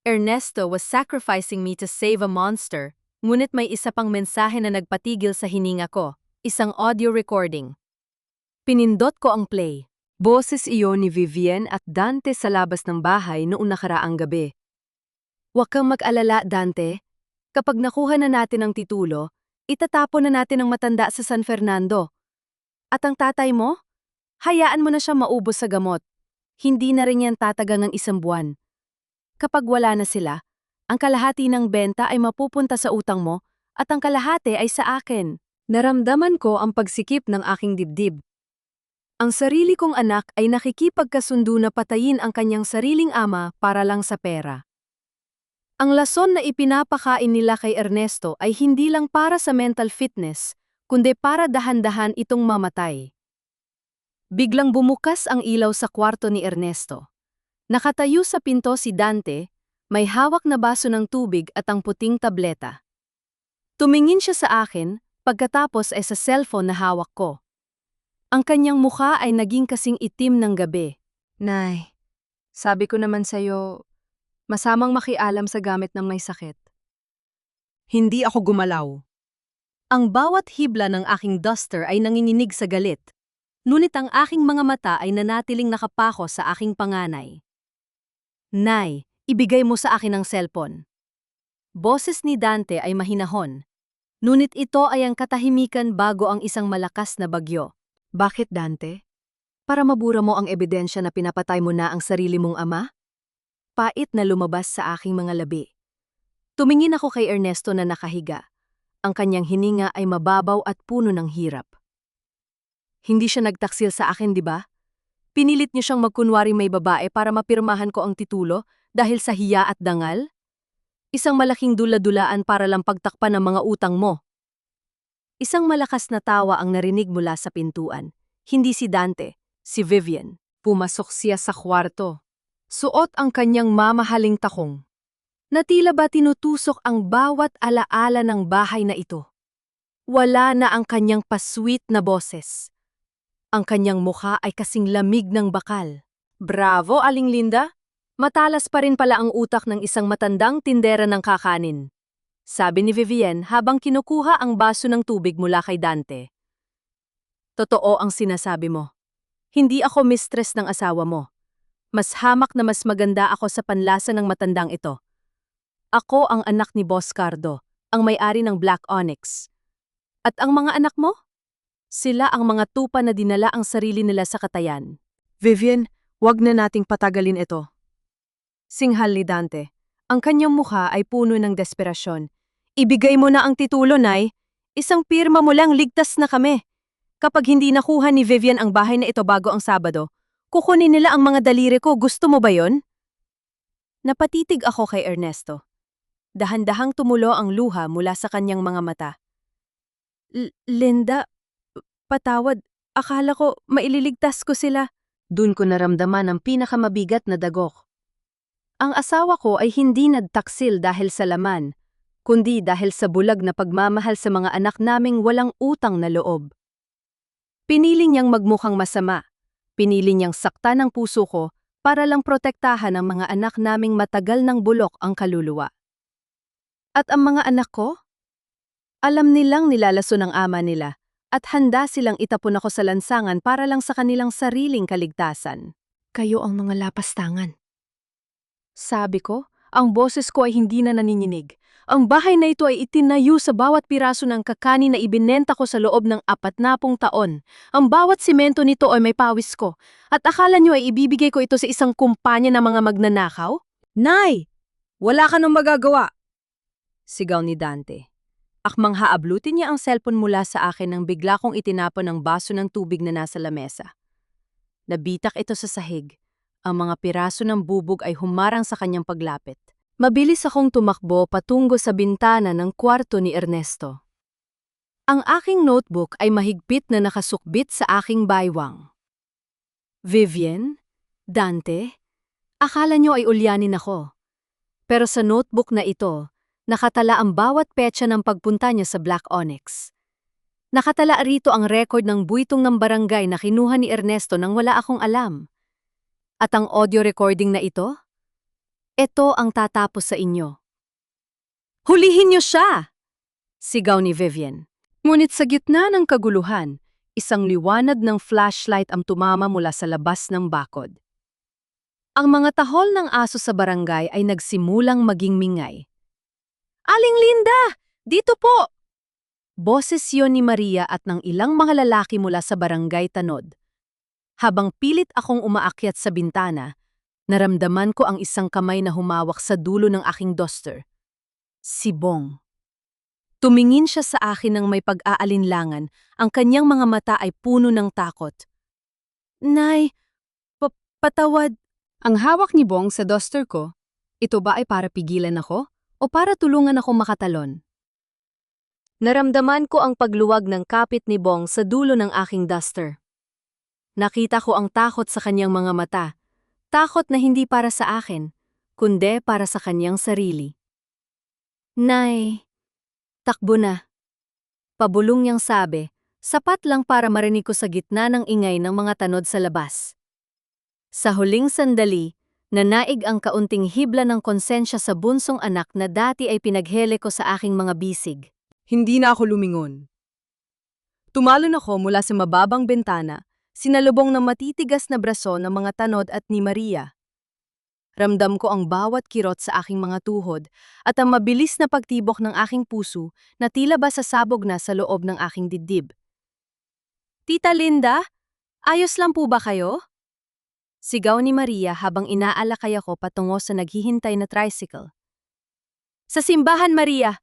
Ernesto was sacrificing me to save a monster, ngunit may isa pang mensahe na nagpatigil sa hininga ko, isang audio recording. Pinindot ko ang play. Boses iyon ni Vivian at Dante sa labas ng bahay noong nakaraang gabi. Huwag kang mag-alala, Dante. Kapag nakuha na natin ang titulo, itatapon na natin ang matanda sa San Fernando. At ang tatay mo? Hayaan mo na siya maubos sa gamot. Hindi na rin yan tatagang ng 1 buwan. Kapag wala na sila, ang kalahati ng benta ay mapupunta sa utang mo at ang kalahati ay sa akin. Naramdaman ko ang pagsikip ng aking dibdib. Ang sarili kong anak ay nakikipagkasundo na patayin ang kanyang sariling ama para lang sa pera. Ang lason na ipinapakain nila kay Ernesto ay hindi lang para sa mental fitness, kundi para dahan-dahan itong mamatay. Biglang bumukas ang ilaw sa kwarto ni Ernesto. Nakatayo sa pinto si Dante, may hawak na baso ng tubig at ang puting tableta. Tumingin siya sa akin, pagkatapos ay sa cellphone na hawak ko. Ang kanyang mukha ay naging kasing itim ng gabi. Nay, sabi ko naman sa'yo, masamang makialam sa gamit ng may sakit. Hindi ako gumalaw. Ang bawat hibla ng aking duster ay nanginginig sa galit. Ngunit ang aking mga mata ay nanatiling nakapako sa aking panganay. Nay, ibigay mo sa akin ang cellphone. Boses ni Dante ay mahinahon. Ngunit ito ay ang katahimikan bago ang isang malakas na bagyo. Bakit, Dante? Para mabura mo ang ebidensya na pinapatay mo na ang sarili mong ama? Pait na lumabas sa aking mga labi. Tumingin ako kay Ernesto na nakahiga. Ang kanyang hininga ay mababaw at puno ng hirap. Hindi siya nagtaksil sa akin, di ba? Pinilit niyo siyang magkunwari may babae para mapirmahan ko ang titulo dahil sa hiya at dangal? Isang malaking dula-dulaan para lang pagtakpan ng mga utang mo. Isang malakas na tawa ang narinig mula sa pintuan. Hindi si Dante, si Vivian. Pumasok siya sa kwarto. Suot ang kanyang mamahaling takong. Na tila ba tinutusok ang bawat alaala ng bahay na ito. Wala na ang kanyang pasweet na boses. Ang kanyang mukha ay kasing lamig ng bakal. Bravo, Aling Linda! Matalas pa rin pala ang utak ng isang matandang tindera ng kakanin. Sabi ni Vivian habang kinukuha ang baso ng tubig mula kay Dante. Totoo ang sinasabi mo. Hindi ako mistress ng asawa mo. Mas hamak na mas maganda ako sa panlasa ng matandang ito. Ako ang anak ni Boss Cardo, ang may-ari ng Black Onyx. At ang mga anak mo? Sila ang mga tupa na dinala ang sarili nila sa katayan. Vivian, wag na nating patagalin ito. Singhal ni Dante. Ang kanyang mukha ay puno ng desperasyon. Ibigay mo na ang titulo, Nay. Isang pirma mo lang, ligtas na kami. Kapag hindi nakuha ni Vivian ang bahay na ito bago ang Sabado, kukunin nila ang mga daliri ko. Gusto mo ba yon? Napatitig ako kay Ernesto. Dahan-dahang tumulo ang luha mula sa kanyang mga mata. Linda, patawad. Akala ko maililigtas ko sila. Dun ko naramdaman ang pinakamabigat na dagok. Ang asawa ko ay hindi nagtaksil dahil sa laman, kundi dahil sa bulag na pagmamahal sa mga anak naming walang utang na loob. Pinili niyang magmukhang masama. Pinili niyang saktan ang puso ko para lang protektahan ang mga anak naming matagal ng bulok ang kaluluwa. At ang mga anak ko? Alam nilang nilalason ang ama nila at handa silang itapon ako sa lansangan para lang sa kanilang sariling kaligtasan. Kayo ang mga lapastangan. Sabi ko, ang boses ko ay hindi na nanininig. Ang bahay na ito ay itinayo sa bawat piraso ng kakanin na ibinenta ko sa loob ng 40 taon. Ang bawat simento nito ay may pawis ko. At akala nyo ay ibibigay ko ito sa isang kumpanya ng mga magnanakaw? Nay! Wala ka nang magagawa! Sigaw ni Dante. Akmang haablutin niya ang cellphone mula sa akin nang bigla kong itinapon ang baso ng tubig na nasa lamesa. Nabitak ito sa sahig. Ang mga piraso ng bubog ay humarang sa kanyang paglapit. Mabilis akong tumakbo patungo sa bintana ng kwarto ni Ernesto. Ang aking notebook ay mahigpit na nakasukbit sa aking baywang. Vivian? Dante? Akala nyo ay ulyanin ako. Pero sa notebook na ito, nakatala ang bawat petsa ng pagpunta niya sa Black Onyx. Nakatala rito ang record ng buwitong ng barangay na kinuha ni Ernesto nang wala akong alam. At ang audio recording na ito? Ito ang tatapos sa inyo. Hulihin niyo siya! Sigaw ni Vivian. Ngunit sa gitna ng kaguluhan, isang liwanag ng flashlight ang tumama mula sa labas ng bakod. Ang mga tahol ng aso sa barangay ay nagsimulang maging mingay. Aling Linda! Dito po! Boses yon ni Maria at ng ilang mga lalaki mula sa barangay Tanod. Habang pilit akong umaakyat sa bintana, naramdaman ko ang isang kamay na humawak sa dulo ng aking duster. Si Bong. Tumingin siya sa akin ng may pag-aalinlangan, ang kanyang mga mata ay puno ng takot. Nay, patawad. Ang hawak ni Bong sa duster ko, ito ba ay para pigilan ako o para tulungan ako makatalon? Naramdaman ko ang pagluwag ng kapit ni Bong sa dulo ng aking duster. Nakita ko ang takot sa kanyang mga mata. Takot na hindi para sa akin, kundi para sa kanyang sarili. Nay, takbo na. Pabulong niyang sabi, sapat lang para marinig ko sa gitna ng ingay ng mga tanod sa labas. Sa huling sandali, nanaig ang kaunting hibla ng konsensya sa bunsong anak na dati ay pinaghele ko sa aking mga bisig. Hindi na ako lumingon. Tumalon ako mula sa mababang bintana, sinalubong ng matitigas na braso ng mga tanod at ni Maria. Ramdam ko ang bawat kirot sa aking mga tuhod at ang mabilis na pagtibok ng aking puso na tila ba sasabog na sa loob ng aking dibdib. Tita Linda, ayos lang po ba kayo? Sigaw ni Maria habang inaalakay ako patungo sa naghihintay na tricycle. Sa simbahan, Maria!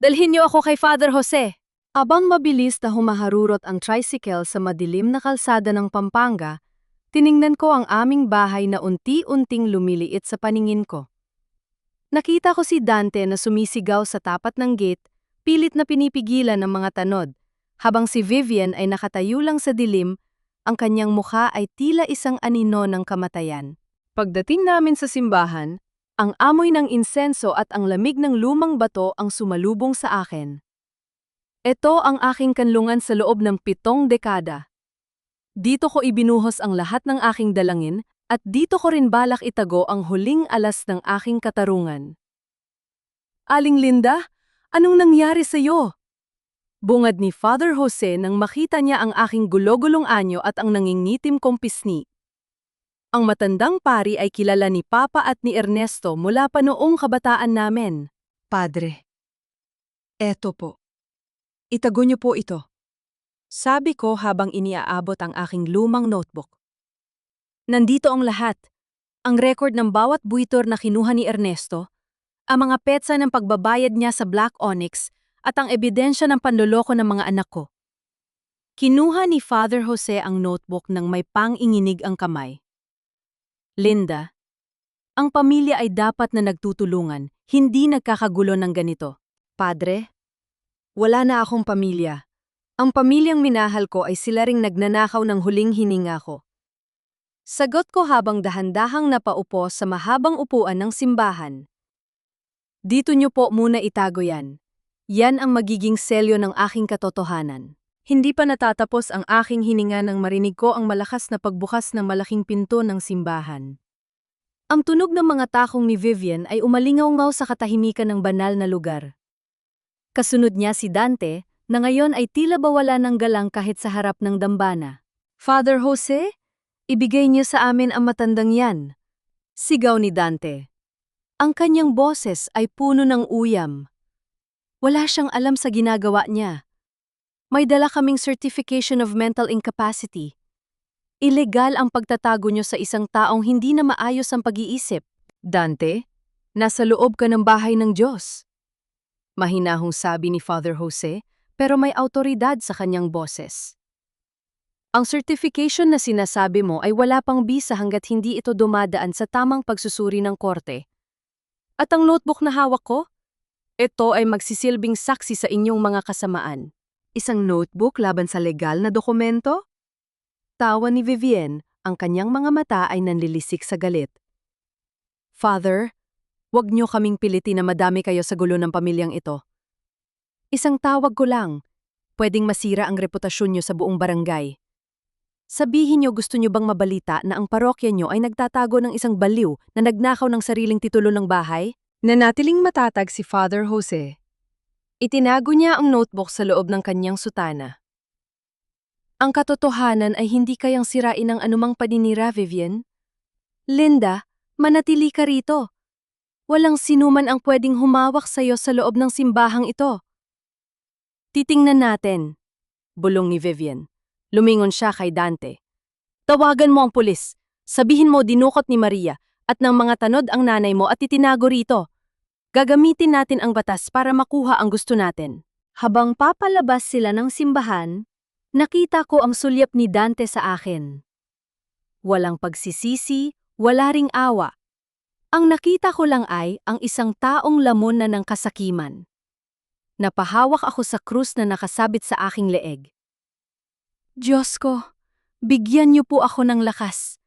Dalhin niyo ako kay Father Jose! Abang mabilis na humaharurot ang tricycle sa madilim na kalsada ng Pampanga, tiningnan ko ang aming bahay na unti-unting lumiliit sa paningin ko. Nakita ko si Dante na sumisigaw sa tapat ng gate, pilit na pinipigilan ng mga tanod, habang si Vivian ay nakatayo lang sa dilim, ang kanyang mukha ay tila isang anino ng kamatayan. Pagdating namin sa simbahan, ang amoy ng insenso at ang lamig ng lumang bato ang sumalubong sa akin. Ito ang aking kanlungan sa loob ng 7 dekada. Dito ko ibinuhos ang lahat ng aking dalangin at dito ko rin balak itago ang huling alas ng aking katarungan. Aling Linda, anong nangyari sa iyo? Bungad ni Father Jose nang makita niya ang aking gulogulong anyo at ang nangingitim kong pisngi. Ang matandang pari ay kilala ni Papa at ni Ernesto mula pa noong kabataan namin. Padre, eto po. Itago niyo po ito. Sabi ko habang iniaabot ang aking lumang notebook. Nandito ang lahat. Ang record ng bawat buwitor na kinuha ni Ernesto, ang mga petsa ng pagbabayad niya sa Black Onyx, at ang ebidensya ng panloloko ng mga anak ko. Kinuha ni Father Jose ang notebook nang may pang-inginig ang kamay. Linda, ang pamilya ay dapat na nagtutulungan, hindi nagkakagulo ng ganito. Padre, wala na akong pamilya. Ang pamilyang minahal ko ay sila ring nagnanakaw ng huling hininga ko. Sagot ko habang dahan-dahang napaupo sa mahabang upuan ng simbahan. Dito niyo po muna itago yan. Yan ang magiging selyo ng aking katotohanan. Hindi pa natatapos ang aking hininga nang marinig ko ang malakas na pagbukas ng malaking pinto ng simbahan. Ang tunog ng mga takong ni Vivian ay umalingaw-ngaw sa katahimikan ng banal na lugar. Kasunod niya si Dante, na ngayon ay tila bawala ng galang kahit sa harap ng dambana. Father Jose, ibigay niyo sa amin ang matandang yan. Sigaw ni Dante. Ang kanyang boses ay puno ng uyam. Wala siyang alam sa ginagawa niya. May dala kaming Certification of Mental Incapacity. Ilegal ang pagtatago niyo sa isang taong hindi na maayos ang pag-iisip. Dante, nasa loob ka ng bahay ng Diyos. Mahinahong sabi ni Father Jose, pero may autoridad sa kanyang boses. Ang certification na sinasabi mo ay wala pang bisa hanggat hindi ito dumadaan sa tamang pagsusuri ng korte. At ang notebook na hawak ko? Ito ay magsisilbing saksi sa inyong mga kasamaan. Isang notebook laban sa legal na dokumento? Tawa ni Vivienne, ang kanyang mga mata ay nanlilisik sa galit. Father, wag niyo kaming pilitin na madami kayo sa gulo ng pamilyang ito. Isang tawag ko lang, pwedeng masira ang reputasyon niyo sa buong barangay. Sabihin niyo gusto niyo bang mabalita na ang parokya niyo ay nagtatago ng isang baliw na nagnakaw ng sariling titulo ng bahay? Nanatiling matatag si Father Jose. Itinago niya ang notebook sa loob ng kanyang sutana. Ang katotohanan ay hindi kayang sirain ng anumang paninira, Vivienne. Linda, manatili ka rito. Walang sinuman ang pwedeng humawak sa iyo sa loob ng simbahang ito. Titingnan natin, bulong ni Vivienne. Lumingon siya kay Dante. Tawagan mo ang pulis. Sabihin mo dinukot ni Maria at ng mga tanod ang nanay mo at itinago rito. Gagamitin natin ang batas para makuha ang gusto natin. Habang papalabas sila ng simbahan, nakita ko ang sulyap ni Dante sa akin. Walang pagsisisi, wala ring awa. Ang nakita ko lang ay ang isang taong lamon na ng kasakiman. Napahawak ako sa krus na nakasabit sa aking leeg. Diyos ko, bigyan niyo po ako ng lakas.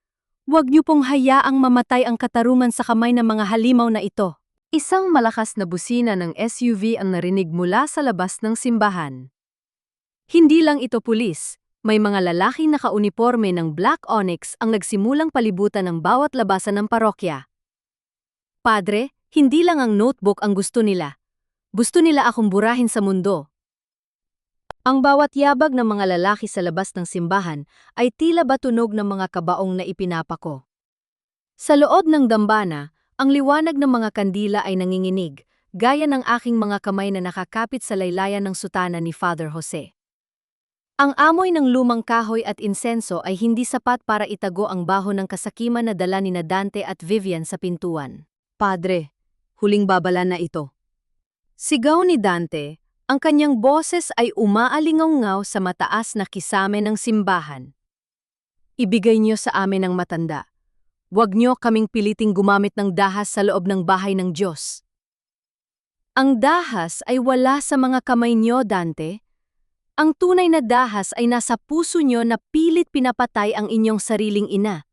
Huwag niyo pong hayaang mamatay ang katarungan sa kamay ng mga halimaw na ito. Isang malakas na busina ng SUV ang narinig mula sa labas ng simbahan. Hindi lang ito pulis, may mga lalaki naka-uniporme ng Black Onyx ang nagsimulang palibutan ng bawat labasan ng parokya. Padre, hindi lang ang notebook ang gusto nila. Gusto nila akong burahin sa mundo. Ang bawat yabag ng mga lalaki sa labas ng simbahan ay tila ba tunog ng mga kabaong na ipinapako. Sa loob ng dambana, ang liwanag ng mga kandila ay nanginginig, gaya ng aking mga kamay na nakakapit sa laylayan ng sutana ni Father Jose. Ang amoy ng lumang kahoy at insenso ay hindi sapat para itago ang baho ng kasakiman na dala ni Dante at Vivian sa pintuan. Padre, huling babala na ito. Sigaw ni Dante. Ang kanyang boses ay umaalingaw sa mataas na kisame ng simbahan. Ibigay niyo sa amin ang matanda. Huwag niyo kaming piliting gumamit ng dahas sa loob ng bahay ng Diyos. Ang dahas ay wala sa mga kamay niyo, Dante. Ang tunay na dahas ay nasa puso niyo na pilit pinapatay ang inyong sariling ina.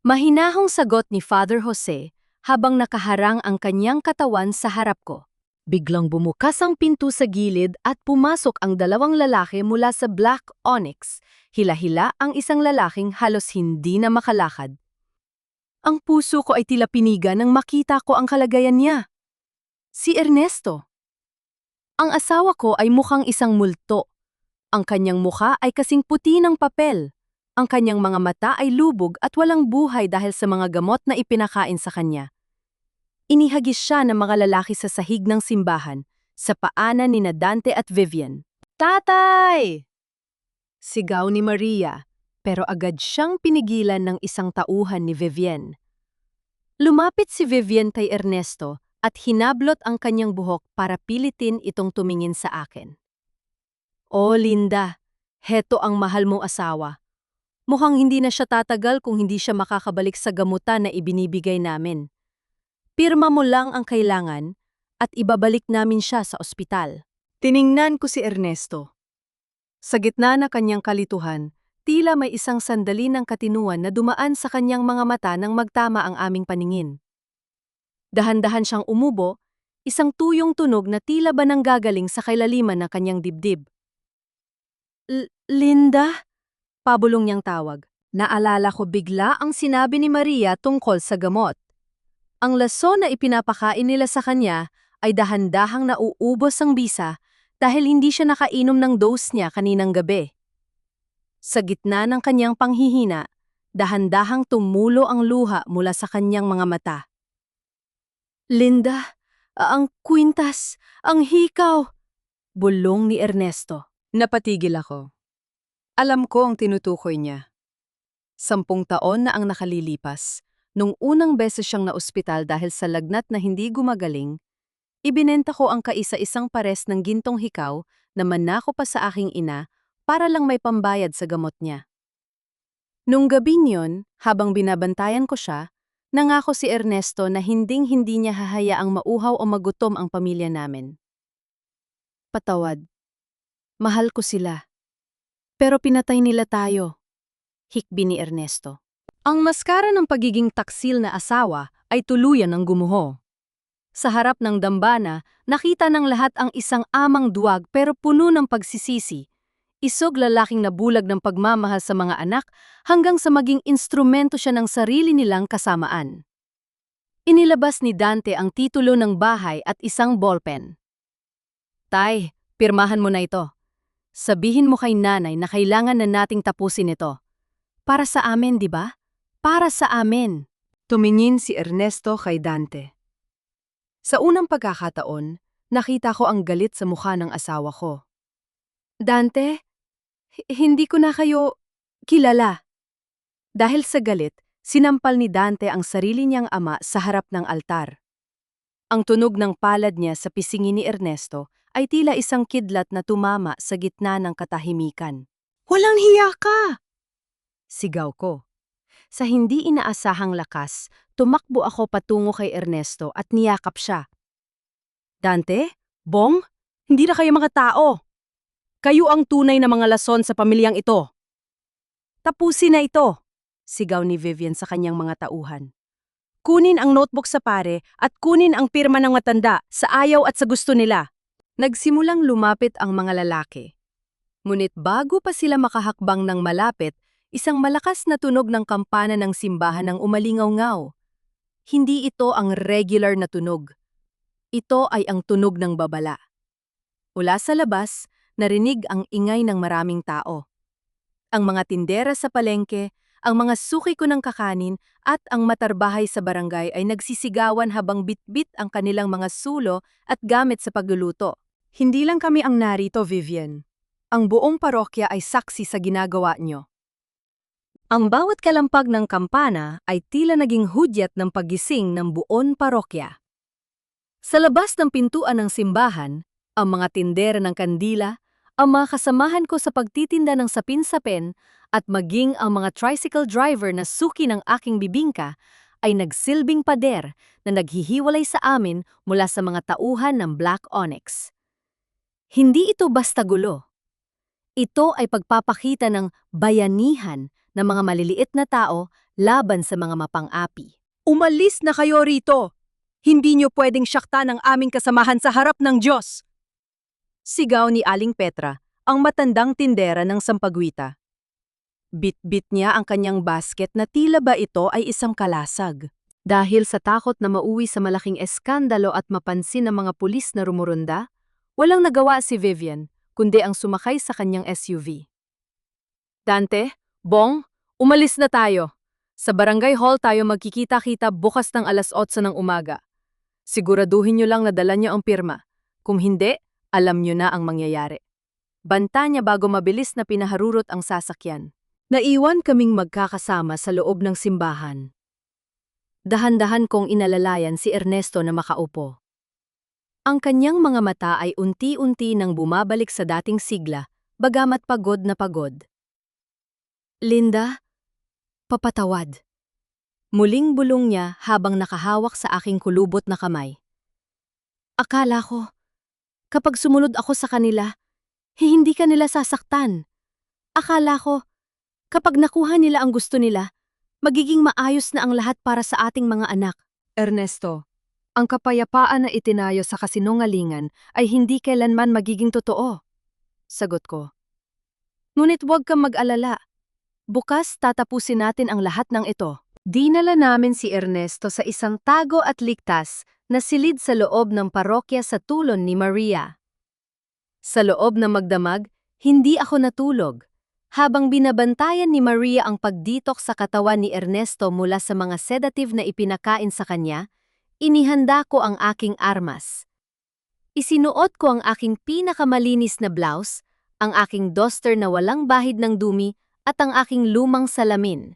Mahinahong sagot ni Father Jose habang nakaharang ang kanyang katawan sa harap ko. Biglang bumukas ang pinto sa gilid at pumasok ang dalawang lalaki mula sa Black Onyx. Hila-hila ang isang lalaking halos hindi na makalakad. Ang puso ko ay tila piniga nang makita ko ang kalagayan niya. Si Ernesto. Ang asawa ko ay mukhang isang multo. Ang kanyang mukha ay kasing puti ng papel. Ang kanyang mga mata ay lubog at walang buhay dahil sa mga gamot na ipinakain sa kanya. Inihagis siya ng mga lalaki sa sahig ng simbahan, sa paanan ni Dante at Vivian. Tatay! Sigaw ni Maria, pero agad siyang pinigilan ng isang tauhan ni Vivian. Lumapit si Vivian kay Ernesto at hinablot ang kanyang buhok para pilitin itong tumingin sa akin. Oh Linda, heto ang mahal mong asawa. Mukhang hindi na siya tatagal kung hindi siya makakabalik sa gamutan na ibinibigay namin. Pirma mo lang ang kailangan at ibabalik namin siya sa ospital. Tiningnan ko si Ernesto. Sa gitna na kanyang kalituhan, tila may isang sandali ng katinuan na dumaan sa kanyang mga mata nang magtama ang aming paningin. Dahan-dahan siyang umubo, isang tuyong tunog na tila ba nanggagaling sa kailaliman ng kanyang dibdib. Linda? Pabulong niyang tawag. Naalala ko bigla ang sinabi ni Maria tungkol sa gamot. Ang lason na ipinapakain nila sa kanya ay dahan-dahang nauubos ang bisa dahil hindi siya nakainom ng dose niya kaninang gabi. Sa gitna ng kanyang panghihina, dahan-dahang tumulo ang luha mula sa kanyang mga mata. Linda, Ang kwintas, ang hikaw. Bulong ni Ernesto. Napatigil ako. Alam ko ang tinutukoy niya. 10 taon na ang nakalilipas. Nung unang beses siyang naospital dahil sa lagnat na hindi gumagaling, ibinenta ko ang kaisa-isang pares ng gintong hikaw na manako pa sa aking ina para lang may pambayad sa gamot niya. Nung gabi niyon, habang binabantayan ko siya, nangako si Ernesto na hinding-hindi niya hahayaang mauhaw o magutom ang pamilya namin. Patawad. Mahal ko sila. Pero pinatay nila tayo. Hikbi ni Ernesto. Ang maskara ng pagiging taksil na asawa ay tuluyan ng gumuho. Sa harap ng dambana, nakita ng lahat ang isang amang duwag pero puno ng pagsisisi. Isog lalaking nabulag ng pagmamahal sa mga anak hanggang sa maging instrumento siya ng sarili nilang kasamaan. Inilabas ni Dante ang titulo ng bahay at isang ballpen. Tay, pirmahan mo na ito. Sabihin mo kay nanay na kailangan na nating tapusin ito. Para sa amin, di ba? Para sa amin. Tumingin si Ernesto kay Dante. Sa unang pagkakataon, nakita ko ang galit sa mukha ng asawa ko. Dante, hindi ko na kayo kilala. Dahil sa galit, sinampal ni Dante ang sarili niyang ama sa harap ng altar. Ang tunog ng palad niya sa pisngi ni Ernesto ay tila isang kidlat na tumama sa gitna ng katahimikan. Walang hiya ka! Sigaw ko. Sa hindi inaasahang lakas, tumakbo ako patungo kay Ernesto at niyakap siya. Dante? Bong? Hindi na kayo mga tao. Kayo ang tunay na mga lason sa pamilyang ito. Tapusin na ito, sigaw ni Vivian sa kanyang mga tauhan. Kunin ang notebook sa pare at kunin ang pirma ng matanda sa ayaw at sa gusto nila. Nagsimulang lumapit ang mga lalaki. Ngunit bago pa sila makahakbang ng malapit, isang malakas na tunog ng kampana ng simbahan ang umalingaw-ngaw. Hindi ito ang regular na tunog. Ito ay ang tunog ng babala. Mula sa labas, narinig ang ingay ng maraming tao. Ang mga tindera sa palengke, ang mga suki ko ng kakanin at ang matarbahay sa barangay ay nagsisigawan habang bitbit ang kanilang mga sulo at gamit sa pagluluto. Hindi lang kami ang narito, Vivian. Ang buong parokya ay saksi sa ginagawa nyo. Ang bawat kalampag ng kampana ay tila naging hudyat ng paggising ng buong parokya. Sa labas ng pintuan ng simbahan, ang mga tindera ng kandila, ang mga kasamahan ko sa pagtitinda ng sapin-sapin at maging ang mga tricycle driver na suki ng aking bibingka ay nagsilbing pader na naghihiwalay sa amin mula sa mga tauhan ng Black Onyx. Hindi ito basta gulo. Ito ay pagpapakita ng bayanihan ng mga maliliit na tao laban sa mga mapang-api. Umalis na kayo rito! Hindi nyo pwedeng syaktan ang aming kasamahan sa harap ng Diyos! Sigaw ni Aling Petra, ang matandang tindera ng Sampaguita. Bit-bit niya ang kanyang basket na tila ba ito ay isang kalasag. Dahil sa takot na mauwi sa malaking eskandalo at mapansin ng mga pulis na rumurunda, walang nagawa si Vivian, kundi ang sumakay sa kanyang SUV. Dante, Bong, umalis na tayo. Sa barangay hall tayo magkikita-kita bukas ng 8:00 ng umaga. Siguraduhin nyo lang na dala nyo ang pirma. Kung hindi, alam nyo na ang mangyayari. Banta niya bago mabilis na pinaharurot ang sasakyan. Naiwan kaming magkakasama sa loob ng simbahan. Dahan-dahan kong inalalayan si Ernesto na makaupo. Ang kanyang mga mata ay unti-unti nang bumabalik sa dating sigla, bagamat pagod na pagod. Linda, papatawad. Muling bulong niya habang nakahawak sa aking kulubot na kamay. Akala ko, kapag sumunod ako sa kanila, hindi ka nila sasaktan. Akala ko, kapag nakuha nila ang gusto nila, magiging maayos na ang lahat para sa ating mga anak. Ernesto, ang kapayapaan na itinayo sa kasinungalingan ay hindi kailanman magiging totoo. Sagot ko. Ngunit huwag kang mag-alala. Bukas tatapusin natin ang lahat ng ito. Dinala namin si Ernesto sa isang tago at ligtas na silid sa loob ng parokya sa tulon ni Maria. Sa loob ng magdamag, hindi ako natulog. Habang binabantayan ni Maria ang pagditok sa katawan ni Ernesto mula sa mga sedative na ipinakain sa kanya, Inihanda ko ang aking armas. Isinuot ko ang aking pinakamalinis na blouse, ang aking duster na walang bahid ng dumi, at ang aking lumang salamin.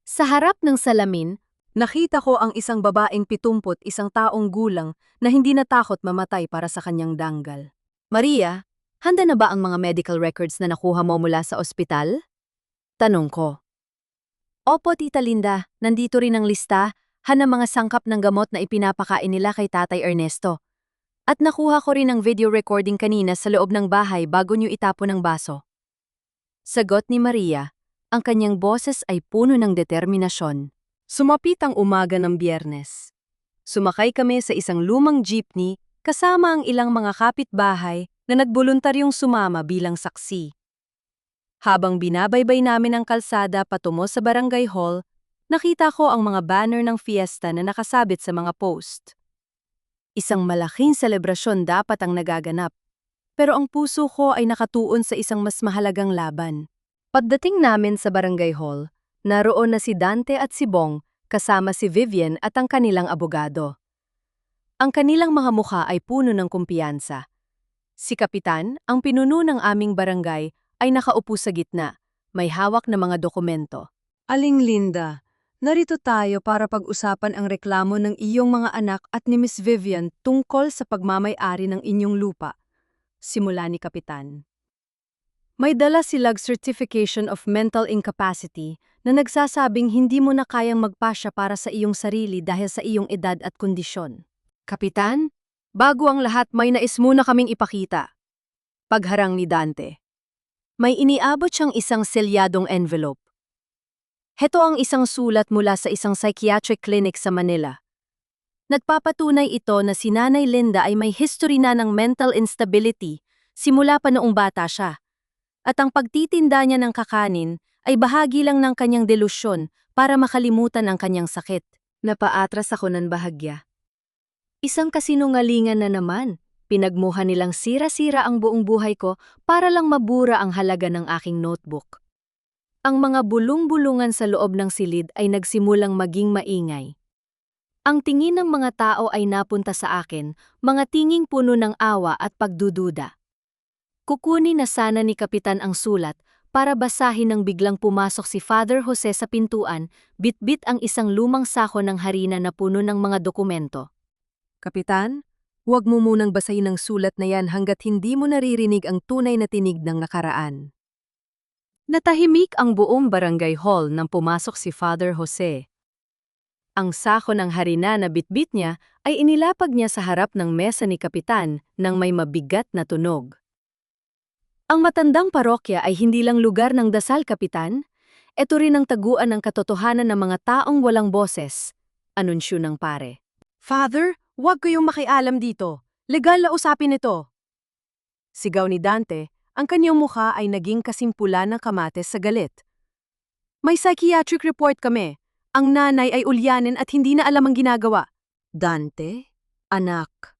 Sa harap ng salamin, Nakita ko ang isang babaeng 71 taong gulang na hindi natakot mamatay para sa kanyang danggal. Maria, handa na ba ang mga medical records na nakuha mo mula sa ospital? Tanong ko. Opo, Tita Linda, nandito rin ang listahan ng mga sangkap ng gamot na ipinapakain nila kay Tatay Ernesto. At nakuha ko rin ang video recording kanina sa loob ng bahay bago niyo itapon ang baso. Sagot ni Maria, ang kanyang boses ay puno ng determinasyon. Sumapit ang umaga ng Biyernes. Sumakay kami sa isang lumang jeepney kasama ang ilang mga kapitbahay na nagboluntaryong sumama bilang saksi. Habang binabaybay namin ang kalsada patungo sa barangay hall, nakita ko ang mga banner ng fiesta na nakasabit sa mga post. Isang malaking selebrasyon dapat ang nagaganap, pero ang puso ko ay nakatuon sa isang mas mahalagang laban. Pagdating namin sa barangay hall, naroon na si Dante at si Bong kasama si Vivian at ang kanilang abogado. Ang kanilang mga mukha ay puno ng kumpiyansa. Si Kapitan, ang pinuno ng aming barangay, ay nakaupo sa gitna, may hawak na mga dokumento. Aling Linda, narito tayo para pag-usapan ang reklamo ng iyong mga anak at ni Miss Vivian tungkol sa pagmamay-ari ng inyong lupa. Simula ni Kapitan. May dala silang Certification of Mental Incapacity na nagsasabing hindi mo na kayang magpasya para sa iyong sarili dahil sa iyong edad at kondisyon. Kapitan, bago ang lahat may nais muna kaming ipakita. Pagharang ni Dante. May iniabot siyang isang selyadong envelope. Heto ang isang sulat mula sa isang psychiatric clinic sa Manila. Nagpapatunay ito na si Nanay Linda ay may history na ng mental instability simula pa noong bata siya. At ang pagtitinda niya ng kakanin ay bahagi lang ng kanyang delusyon para makalimutan ang kanyang sakit. Napaatras ako ng bahagya. Isang kasinungalingan na naman. Pinagmuhan nilang sira-sira ang buong buhay ko para lang mabura ang halaga ng aking notebook. Ang mga bulong-bulungan sa loob ng silid ay nagsimulang maging maingay. Ang tingin ng mga tao ay napunta sa akin, mga tinging puno ng awa at pagdududa. Kukunin na sana ni Kapitan ang sulat para basahin nang biglang pumasok si Father Jose sa pintuan, bit-bit ang isang lumang sako ng harina na puno ng mga dokumento. Kapitan, huwag mo munang basahin ang sulat na yan hanggat hindi mo naririnig ang tunay na tinig ng nakaraan. Natahimik ang buong barangay hall nang pumasok si Father Jose. Ang sako ng harina na bitbit niya ay inilapag niya sa harap ng mesa ni Kapitan nang may mabigat na tunog. Ang matandang parokya ay hindi lang lugar ng dasal, Kapitan. Ito rin ang taguan ng katotohanan ng mga taong walang boses. Anunsyo ng pare. Father, huwag kayong makialam dito. Legal na usapin ito. Sigaw ni Dante, ang kanyang mukha ay naging kasimpula ng kamates sa galit. May psychiatric report kami. Ang nanay ay ulyanin at hindi na alam ang ginagawa. Dante? Anak.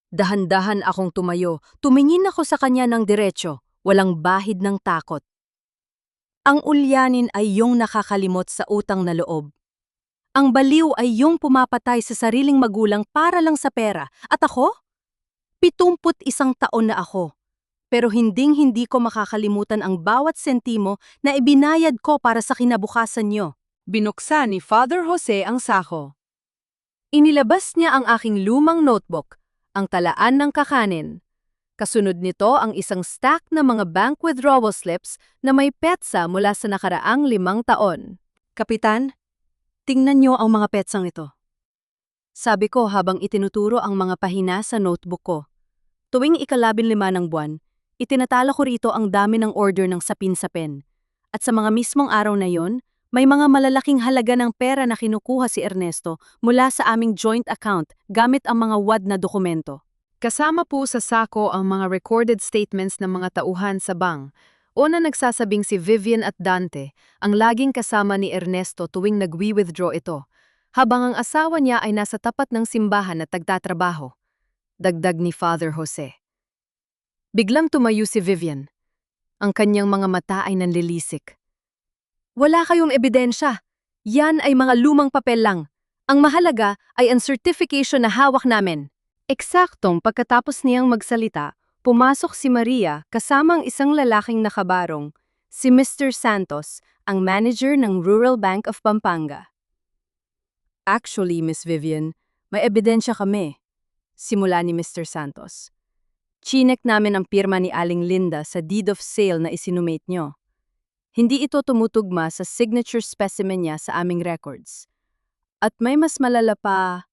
Dahan-dahan akong tumayo. Tumingin ako sa kanya ng diretso, walang bahid ng takot. Ang ulyanin ay yung nakakalimot sa utang na loob. Ang baliw ay yung pumapatay sa sariling magulang para lang sa pera. At ako? 71 taon na ako. Pero hinding-hindi ko makakalimutan ang bawat sentimo na ibinayad ko para sa kinabukasan nyo. Binuksan ni Father Jose ang sako. Inilabas niya ang aking lumang notebook, ang talaan ng kakanin. Kasunod nito ang isang stack na mga bank withdrawal slips na may petsa mula sa nakaraang 5 taon. Kapitan, tingnan niyo ang mga petsang ito. Sabi ko habang itinuturo ang mga pahina sa notebook ko. Tuwing ika-15 ng buwan, itinatala ko rito ang dami ng order ng sapin-sapin. At sa mga mismong araw na yon, may mga malalaking halaga ng pera na kinukuha si Ernesto mula sa aming joint account gamit ang mga wad na dokumento. Kasama po sa sako ang mga recorded statements ng mga tauhan sa bank. Una nagsasabing si Vivian at Dante ang laging kasama ni Ernesto tuwing nagwi-withdraw ito, habang ang asawa niya ay nasa tapat ng simbahan at tagtatrabaho. Dagdag ni Father Jose. Biglang tumayo si Vivian. Ang kanyang mga mata ay nanlilisik. Wala kayong ebidensya. Yan ay mga lumang papel lang. Ang mahalaga ay ang certification na hawak namin. Eksaktong pagkatapos niyang magsalita, pumasok si Maria kasama ang isang lalaking nakabarong, si Mr. Santos, ang manager ng Rural Bank of Pampanga. Actually, Miss Vivian, may ebidensya kami. Simula ni Mr. Santos. Chinek namin ang pirma ni Aling Linda sa deed of sale na isinumate nyo. Hindi ito tumutugma sa signature specimen niya sa aming records. At may mas malala pa,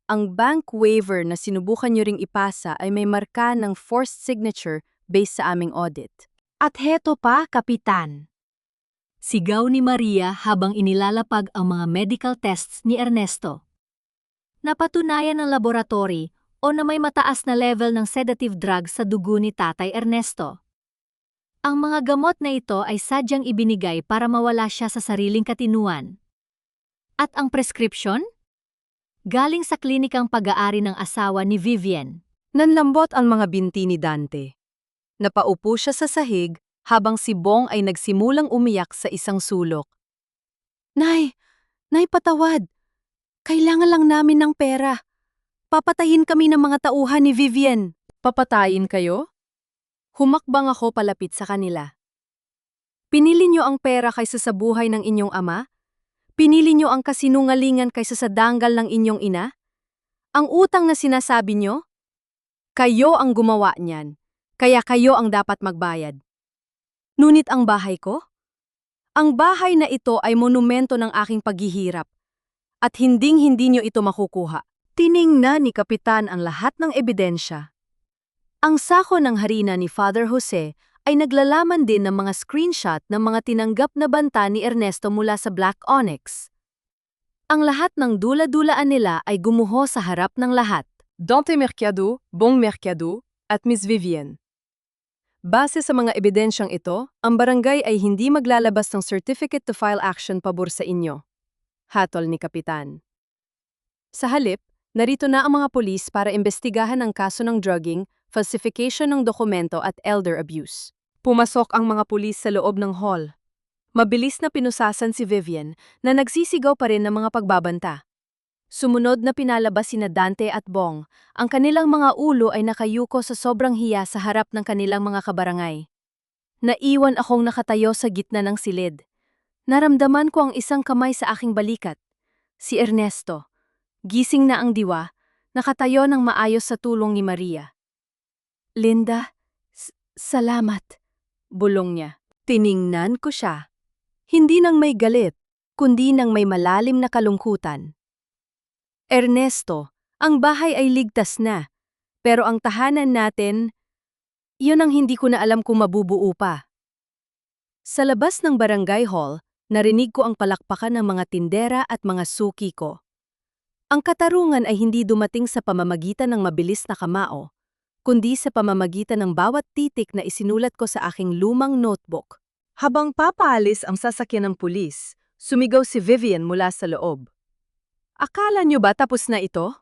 ang bank waiver na sinubukan nyo ring ipasa ay may marka ng forced signature based sa aming audit. At heto pa, Kapitan. Sigaw ni Maria habang inilalapag ang mga medical tests ni Ernesto. Napatunayan ng laboratory o na may mataas na level ng sedative drug sa dugo ni Tatay Ernesto. Ang mga gamot na ito ay sadyang ibinigay para mawala siya sa sariling katinuan. At ang prescription? Galing sa klinikang pag-aari ng asawa ni Vivian. Nanlambot ang mga binti ni Dante. Napaupo siya sa sahig habang si Bong ay nagsimulang umiyak sa isang sulok. Nay! Nay, patawad! Kailangan lang namin ng pera. Papatayin kami ng mga tauhan ni Vivian. Papatayin kayo? Humakbang ako palapit sa kanila. Pinili niyo ang pera kaysa sa buhay ng inyong ama? Pinili niyo ang kasinungalingan kaysa sa danggal ng inyong ina? Ang utang na sinasabi niyo? Kayo ang gumawa niyan, kaya kayo ang dapat magbayad. Ngunit ang bahay ko? Ang bahay na ito ay monumento ng aking paghihirap. At hinding-hindi niyo ito makukuha. Tiningnan ni Kapitan ang lahat ng ebidensya. Ang sako ng harina ni Father Jose ay naglalaman din ng mga screenshot ng mga tinanggap na banta ni Ernesto mula sa Black Onyx. Ang lahat ng dula-dulaan nila ay gumuho sa harap ng lahat. Dante Mercado, Bong Mercado, at Miss Vivian. Base sa mga ebidensyang ito, ang barangay ay hindi maglalabas ng certificate to file action pabor sa inyo. Hatol ni Kapitan. Sa halip, narito na ang mga pulis para imbestigahan ang kaso ng drugging, falsification ng dokumento at elder abuse. Pumasok ang mga pulis sa loob ng hall. Mabilis na pinusasan si Vivian na nagsisigaw pa rin ng mga pagbabanta. Sumunod na pinalabas sina Dante at Bong. Ang kanilang mga ulo ay nakayuko sa sobrang hiya sa harap ng kanilang mga kabarangay. Naiwan akong nakatayo sa gitna ng silid. Naramdaman ko ang isang kamay sa aking balikat. Si Ernesto. Gising na ang diwa, nakatayo ng maayos sa tulong ni Maria. Linda, salamat, bulong niya. Tiningnan ko siya. Hindi nang may galit, kundi nang may malalim na kalungkutan. Ernesto, ang bahay ay ligtas na, pero ang tahanan natin, yun ang hindi ko na alam kung mabubuo pa. Sa labas ng barangay hall, narinig ko ang palakpakan ng mga tindera at mga suki ko. Ang katarungan ay hindi dumating sa pamamagitan ng mabilis na kamao, kundi sa pamamagitan ng bawat titik na isinulat ko sa aking lumang notebook. Habang papaalis ang sasakyan ng pulis, sumigaw si Vivian mula sa loob. Akala niyo ba tapos na ito?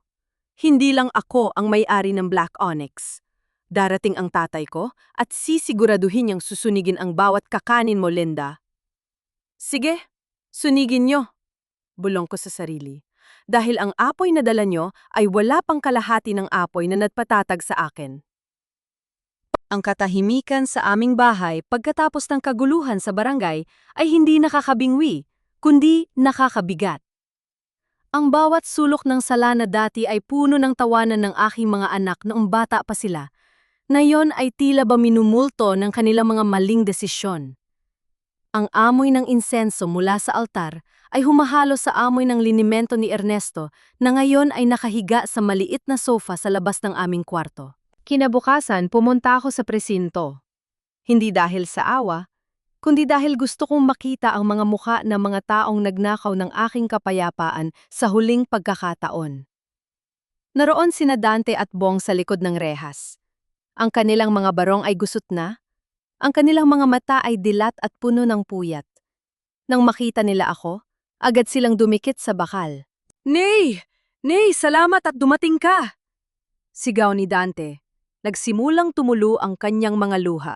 Hindi lang ako ang may-ari ng Black Onyx. Darating ang tatay ko at sisiguraduhin niyang susunigin ang bawat kakanin mo, Linda. Sige, sunigin niyo, bulong ko sa sarili. Dahil ang apoy na dala niyo ay wala pang kalahati ng apoy na nagpatatag sa akin. Ang katahimikan sa aming bahay pagkatapos ng kaguluhan sa barangay ay hindi nakakabingwi, kundi nakakabigat. Ang bawat sulok ng sala na dati ay puno ng tawanan ng aking mga anak noong bata pa sila. Ngayon ay tila ba minumulto ng kanilang mga maling desisyon. Ang amoy ng insenso mula sa altar ay humahalo sa amoy ng linimento ni Ernesto na ngayon ay nakahiga sa maliit na sofa sa labas ng aming kwarto. Kinabukasan, pumunta ako sa presinto. Hindi dahil sa awa, kundi dahil gusto kong makita ang mga mukha ng mga taong nagnakaw ng aking kapayapaan sa huling pagkakataon. Naroon sina Dante at Bong sa likod ng rehas. Ang kanilang mga barong ay gusot na, ang kanilang mga mata ay dilat at puno ng puyat. Nang makita nila ako, agad silang dumikit sa bakal. Nay! Nay, salamat at dumating ka! Sigaw ni Dante. Nagsimulang tumulo ang kanyang mga luha.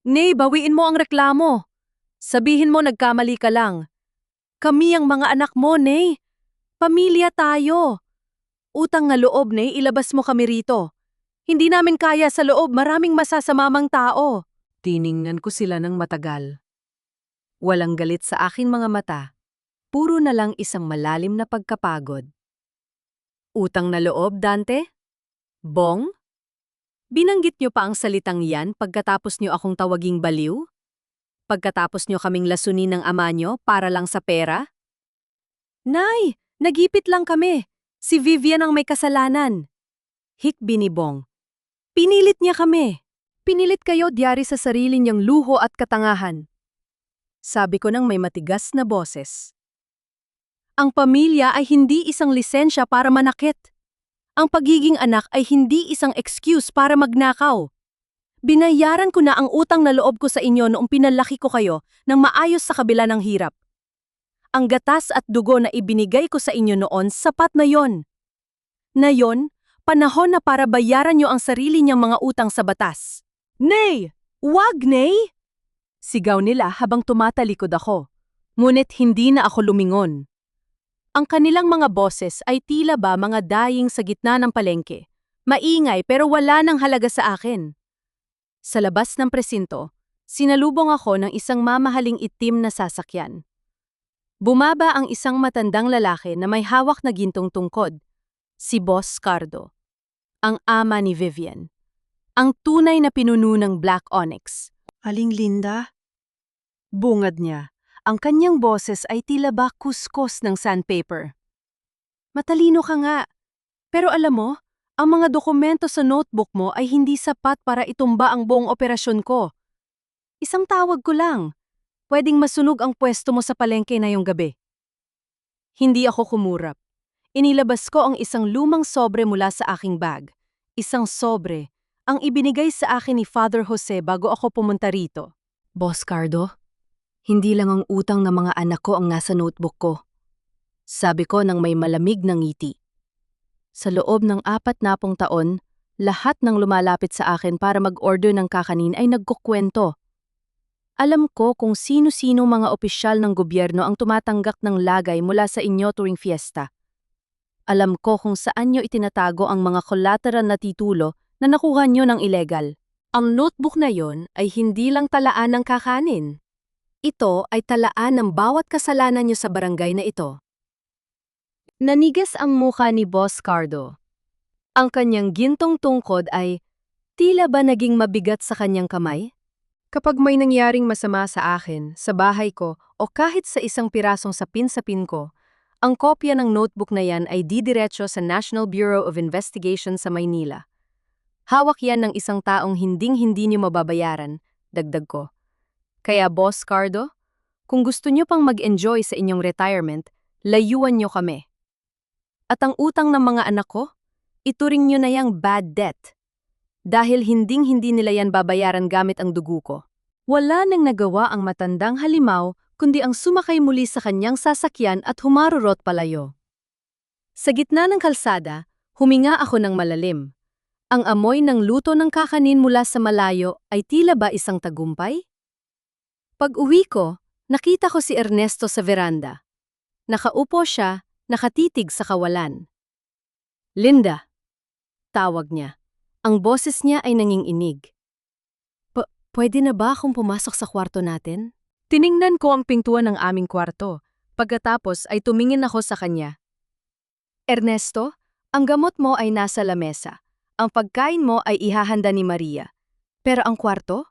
Nay, bawiin mo ang reklamo. Sabihin mo nagkamali ka lang. Kami ang mga anak mo, Nay. Pamilya tayo. Utang na loob, Nay, ilabas mo kami rito. Hindi namin kaya sa loob, maraming masasamamang tao. Tiningnan ko sila ng matagal. Walang galit sa aking mga mata. Puro na lang isang malalim na pagkapagod. Utang na loob, Dante? Bong? Binanggit niyo pa ang salitang yan pagkatapos niyo akong tawaging baliw? Pagkatapos niyo kaming lasunin ng ama niyo para lang sa pera? Nay, nagipit lang kami. Si Vivian ang may kasalanan. Hikbi ni Bong. Pinilit niya kami. Pinilit kayo diyari sa sarili niyang luho at katangahan. Sabi ko ng may matigas na boses. Ang pamilya ay hindi isang lisensya para manakit. Ang pagiging anak ay hindi isang excuse para magnakaw. Binayaran ko na ang utang na loob ko sa inyo noong pinalaki ko kayo ng maayos sa kabila ng hirap. Ang gatas at dugo na ibinigay ko sa inyo noon, sapat na yon. Ngayon, panahon na para bayaran niyo ang sarili niyang mga utang sa batas. Nay! Wag, Nay! Sigaw nila habang tumatalikod ako. Ngunit hindi na ako lumingon. Ang kanilang mga boses ay tila ba mga daying sa gitna ng palengke. Maingay pero wala nang halaga sa akin. Sa labas ng presinto, sinalubong ako ng isang mamahaling itim na sasakyan. Bumaba ang isang matandang lalaki na may hawak na gintong tungkod, si Boss Cardo, ang ama ni Vivian, ang tunay na pinuno ng Black Onyx. Aling Linda? Bungad niya. Ang kanyang boses ay tila ba kuskos ng sandpaper. Matalino ka nga, pero alam mo, ang mga dokumento sa notebook mo ay hindi sapat para itumba ang buong operasyon ko. Isang tawag ko lang. Pwedeng masunog ang pwesto mo sa palengke na yung gabi. Hindi ako kumurap. Inilabas ko ang isang lumang sobre mula sa aking bag. Isang sobre, ang ibinigay sa akin ni Father Jose bago ako pumunta rito. Boss Cardo, hindi lang ang utang ng mga anak ko ang nasa notebook ko. Sabi ko nang may malamig na ngiti. Sa loob ng 40 taon, lahat ng lumalapit sa akin para mag-order ng kakanin ay nagkukwento. Alam ko kung sino-sino mga opisyal ng gobyerno ang tumatanggak ng lagay mula sa inyo tuwing fiesta. Alam ko kung saan nyo itinatago ang mga collateral na titulo na nakuha nyo ng ilegal. Ang notebook na yon ay hindi lang talaan ng kakanin. Ito ay talaan ng bawat kasalanan nyo sa barangay na ito. Nanigas ang mukha ni Boss Cardo. Ang kanyang gintong tungkod ay tila ba naging mabigat sa kanyang kamay? Kapag may nangyaring masama sa akin, sa bahay ko, o kahit sa isang pirasong sapin-sapin ko, ang kopya ng notebook na yan ay didiretso sa National Bureau of Investigation sa Maynila. Hawak yan ng isang taong hinding-hindi niyo mababayaran, dagdag ko. Kaya Boss Cardo, kung gusto niyo pang mag-enjoy sa inyong retirement, layuan niyo kami. At ang utang ng mga anak ko, ituring niyo na yang bad debt. Dahil hinding-hindi nila yan babayaran gamit ang dugo ko. Wala nang nagawa ang matandang halimaw kundi ang sumakay muli sa kanyang sasakyan at humarurot palayo. Sa gitna ng kalsada, huminga ako ng malalim. Ang amoy ng luto ng kakanin mula sa malayo ay tila ba isang tagumpay? Pag-uwi ko, nakita ko si Ernesto sa veranda. Nakaupo siya, nakatitig sa kawalan. Linda, tawag niya. Ang boses niya ay nanginginig. Pwede na ba akong pumasok sa kwarto natin? Tiningnan ko ang pintuan ng aming kwarto. Pagkatapos ay tumingin ako sa kanya. Ernesto, ang gamot mo ay nasa lamesa. Ang pagkain mo ay ihahanda ni Maria. Pero ang kwarto?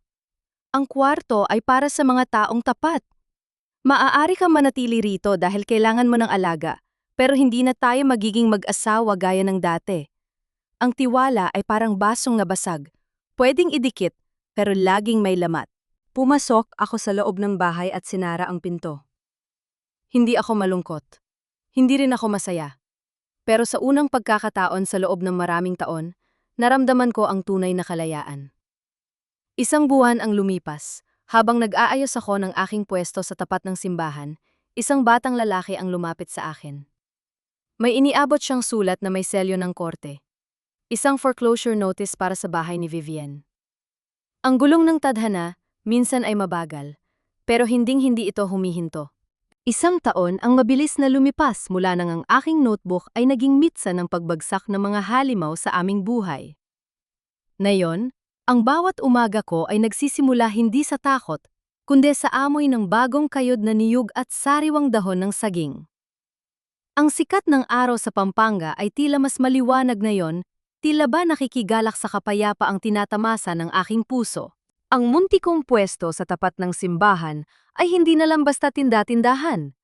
Ang kwarto ay para sa mga taong tapat. Maaari kang manatili rito dahil kailangan mo ng alaga, pero hindi na tayo magiging mag-asawa gaya ng dati. Ang tiwala ay parang basong nabasag. Pwedeng idikit, pero laging may lamat. Pumasok ako sa loob ng bahay at sinara ang pinto. Hindi ako malungkot. Hindi rin ako masaya. Pero sa unang pagkakataon sa loob ng maraming taon, naramdaman ko ang tunay na kalayaan. Isang buwan ang lumipas. Habang nag-aayos ako ng aking pwesto sa tapat ng simbahan, isang batang lalaki ang lumapit sa akin. May iniabot siyang sulat na may selyo ng korte. Isang foreclosure notice para sa bahay ni Vivian. Ang gulong ng tadhana minsan ay mabagal, pero hinding-hindi ito humihinto. Isang taon ang mabilis na lumipas mula nang ang aking notebook ay naging mitsa ng pagbagsak ng mga halimaw sa aming buhay. Ngayon, ang bawat umaga ko ay nagsisimula hindi sa takot, kundi sa amoy ng bagong kayod na niyog at sariwang dahon ng saging. Ang sikat ng araw sa Pampanga ay tila mas maliwanag ngayon, tila ba nakikigalak sa kapayapa ang tinatamasa ng aking puso. Ang munti kong pwesto sa tapat ng simbahan ay hindi na lang basta tinda-tindahan.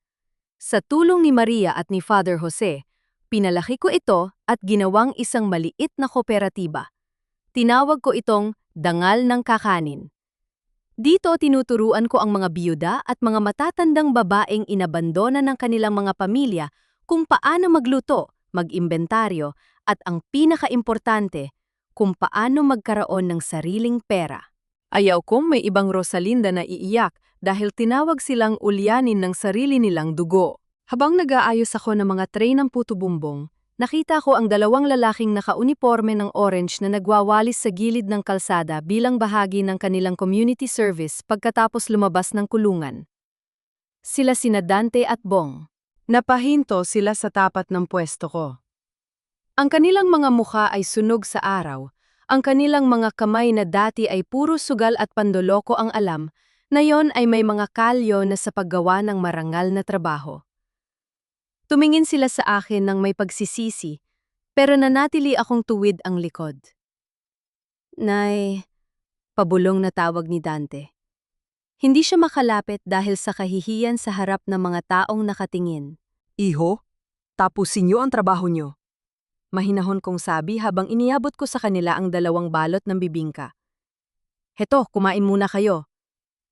Sa tulong ni Maria at ni Father Jose, pinalaki ko ito at ginawang isang maliit na kooperatiba. Tinawag ko itong Dangal ng Kakanin. Dito tinuturuan ko ang mga biyuda at mga matatandang babaeng inabandona ng kanilang mga pamilya kung paano magluto, mag-imbentaryo, at ang pinakaimportante, kung paano magkaroon ng sariling pera. Ayaw kong may ibang Rosalinda na iiyak dahil tinawag silang ulyanin ng sarili nilang dugo. Habang nag-aayos ako ng mga tray ng puto bumbong, nakita ko ang dalawang lalaking nakauniporme ng orange na nagwawalis sa gilid ng kalsada bilang bahagi ng kanilang community service pagkatapos lumabas ng kulungan. Sila sina Dante at Bong. Napahinto sila sa tapat ng pwesto ko. Ang kanilang mga mukha ay sunog sa araw. Ang kanilang mga kamay na dati ay puro sugal at pandoloko ang alam, ngayon ay may mga kalyo na sa paggawa ng marangal na trabaho. Tumingin sila sa akin ng may pagsisisi, pero nanatili akong tuwid ang likod. Nay, pabulong na tawag ni Dante. Hindi siya makalapit dahil sa kahihiyan sa harap ng mga taong nakatingin. Iho, tapusin niyo ang trabaho niyo. Mahinahon kong sabi habang iniabot ko sa kanila ang 2 balot ng bibingka. Heto, kumain muna kayo.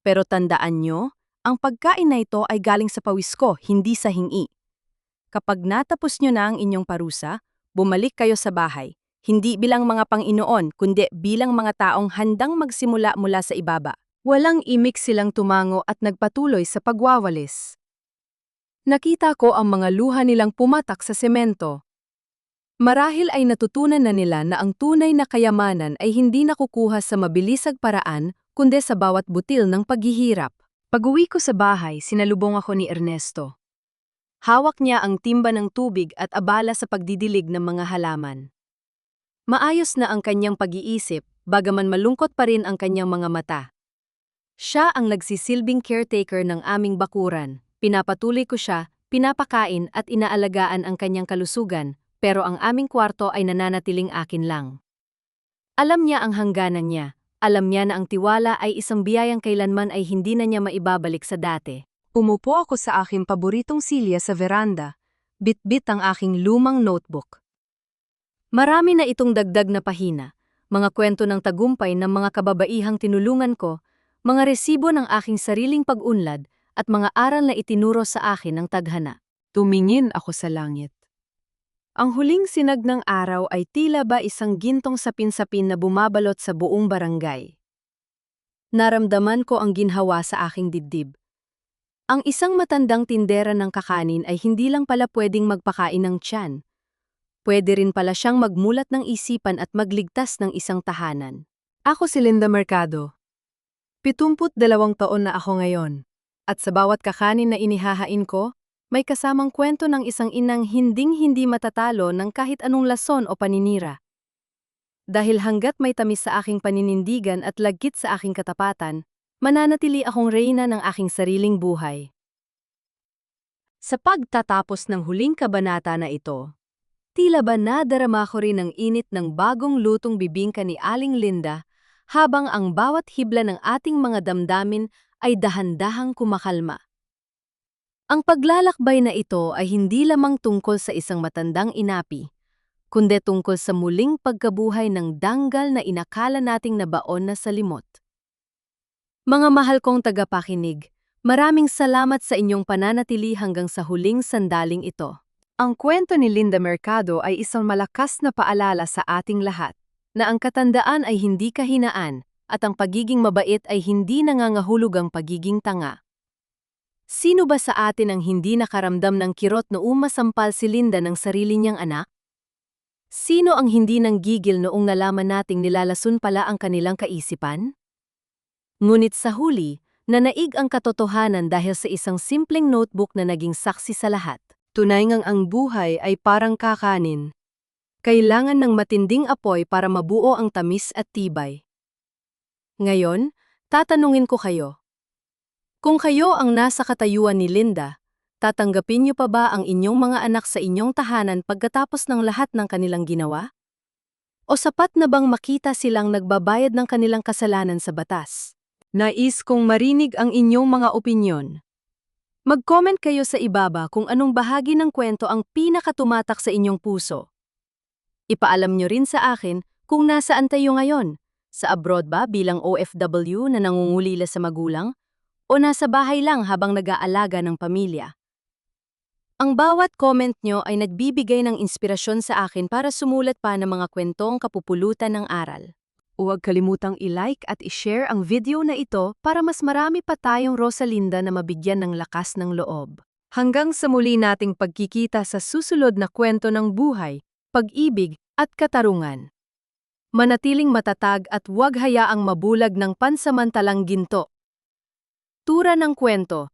Pero tandaan nyo, ang pagkain na ito ay galing sa pawis ko, hindi sa hingi. Kapag natapos nyo na ang inyong parusa, bumalik kayo sa bahay, hindi bilang mga Panginoon, kundi bilang mga taong handang magsimula mula sa ibaba. Walang imik silang tumango at nagpatuloy sa pagwawalis. Nakita ko ang mga luha nilang pumatak sa semento. Marahil ay natutunan na nila na ang tunay na kayamanan ay hindi nakukuha sa mabilisag paraan, kundi sa bawat butil ng paghihirap. Pag-uwi ko sa bahay, sinalubong ako ni Ernesto. Hawak niya ang timba ng tubig at abala sa pagdidilig ng mga halaman. Maayos na ang kanyang pag-iisip, bagaman malungkot pa rin ang kanyang mga mata. Siya ang nagsisilbing caretaker ng aming bakuran. Pinapatuloy ko siya, pinapakain at inaalagaan ang kanyang kalusugan, pero ang aming kwarto ay nananatiling akin lang. Alam niya ang hangganan niya. Alam niya na ang tiwala ay isang biyayang kailanman ay hindi na niya maibabalik sa dati. Umupo ako sa aking paboritong silya sa veranda. Bit-bit ang aking lumang notebook. Marami na itong dagdag na pahina. Mga kwento ng tagumpay ng mga kababaihang tinulungan ko, mga resibo ng aking sariling pag-unlad, at mga aral na itinuro sa akin ng tadhana. Tumingin ako sa langit. Ang huling sinag ng araw ay tila ba isang gintong sapin-sapin na bumabalot sa buong barangay. Naramdaman ko ang ginhawa sa aking dibdib. Ang isang matandang tindera ng kakanin ay hindi lang pala pwedeng magpakain ng tiyan. Pwede rin pala siyang magmulat ng isipan at magligtas ng isang tahanan. Ako si Linda Mercado. 72 taon na ako ngayon. At sa bawat kakanin na inihahain ko, may kasamang kwento ng isang inang hinding-hindi matatalo ng kahit anong lason o paninira. Dahil hanggat may tamis sa aking paninindigan at lagkit sa aking katapatan, mananatili akong reyna ng aking sariling buhay. Sa pagtatapos ng huling kabanata na ito, tila ba nadarama ko rin ang init ng bagong lutong bibingka ni Aling Linda habang ang bawat hibla ng ating mga damdamin ay dahan-dahang kumakalma. Ang paglalakbay na ito ay hindi lamang tungkol sa isang matandang inapi, kundi tungkol sa muling pagkabuhay ng danggal na inakala nating nabaon na sa limot. Mga mahal kong tagapakinig, maraming salamat sa inyong pananatili hanggang sa huling sandaling ito. Ang kwento ni Linda Mercado ay isang malakas na paalala sa ating lahat, na ang katandaan ay hindi kahinaan at ang pagiging mabait ay hindi nangangahulugang pagiging tanga. Sino ba sa atin ang hindi nakaramdam ng kirot noong masampal si Linda ng sarili niyang anak? Sino ang hindi nanggigil noong nalaman nating nilalason pala ang kanilang kaisipan? Ngunit sa huli, Nanaig ang katotohanan dahil sa isang simpleng notebook na naging saksi sa lahat. Tunay ngang ang buhay ay parang kakanin. Kailangan ng matinding apoy para mabuo ang tamis at tibay. Ngayon, tatanungin ko kayo. Kung kayo ang nasa katayuan ni Linda, tatanggapin niyo pa ba ang inyong mga anak sa inyong tahanan pagkatapos ng lahat ng kanilang ginawa? O sapat na bang makita silang nagbabayad ng kanilang kasalanan sa batas? Nais kong marinig ang inyong mga opinyon. Mag-comment kayo sa ibaba kung anong bahagi ng kwento ang pinakatumatak sa inyong puso. Ipaalam nyo rin sa akin kung nasaan tayo ngayon. Sa abroad ba bilang OFW na nangungulila sa magulang? O nasa bahay lang habang nag-aalaga ng pamilya? Ang bawat comment nyo ay nagbibigay ng inspirasyon sa akin para sumulat pa ng mga kwentong kapupulutan ng aral. Huwag kalimutang i-like at i-share ang video na ito para mas marami pa tayong Rosalinda na mabigyan ng lakas ng loob. Hanggang sa muli nating pagkikita sa susunod na kwento ng buhay, pag-ibig at katarungan. Manatiling matatag at huwag hayaang mabulag ng pansamantalang ginto. Tura ng kwento.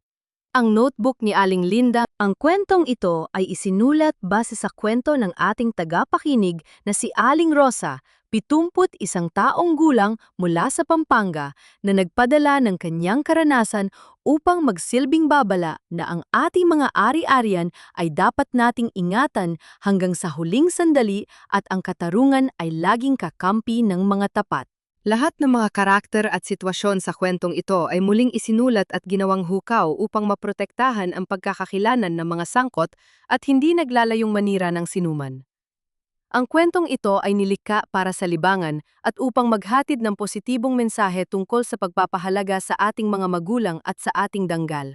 Ang notebook ni Aling Linda. Ang kwentong ito ay isinulat base sa kwento ng ating tagapakinig na si Aling Rosa, 71 taong gulang mula sa Pampanga, na nagpadala ng kanyang karanasan upang magsilbing babala na ang ating mga ari-arian ay dapat nating ingatan hanggang sa huling sandali at ang katarungan ay laging kakampi ng mga tapat. Lahat ng mga karakter at sitwasyon sa kwentong ito ay muling isinulat at ginawang hukaw upang maprotektahan ang pagkakakilanan ng mga sangkot at hindi naglalayong manira ng sinuman. Ang kwentong ito ay nilikha para sa libangan at upang maghatid ng positibong mensahe tungkol sa pagpapahalaga sa ating mga magulang at sa ating danggal.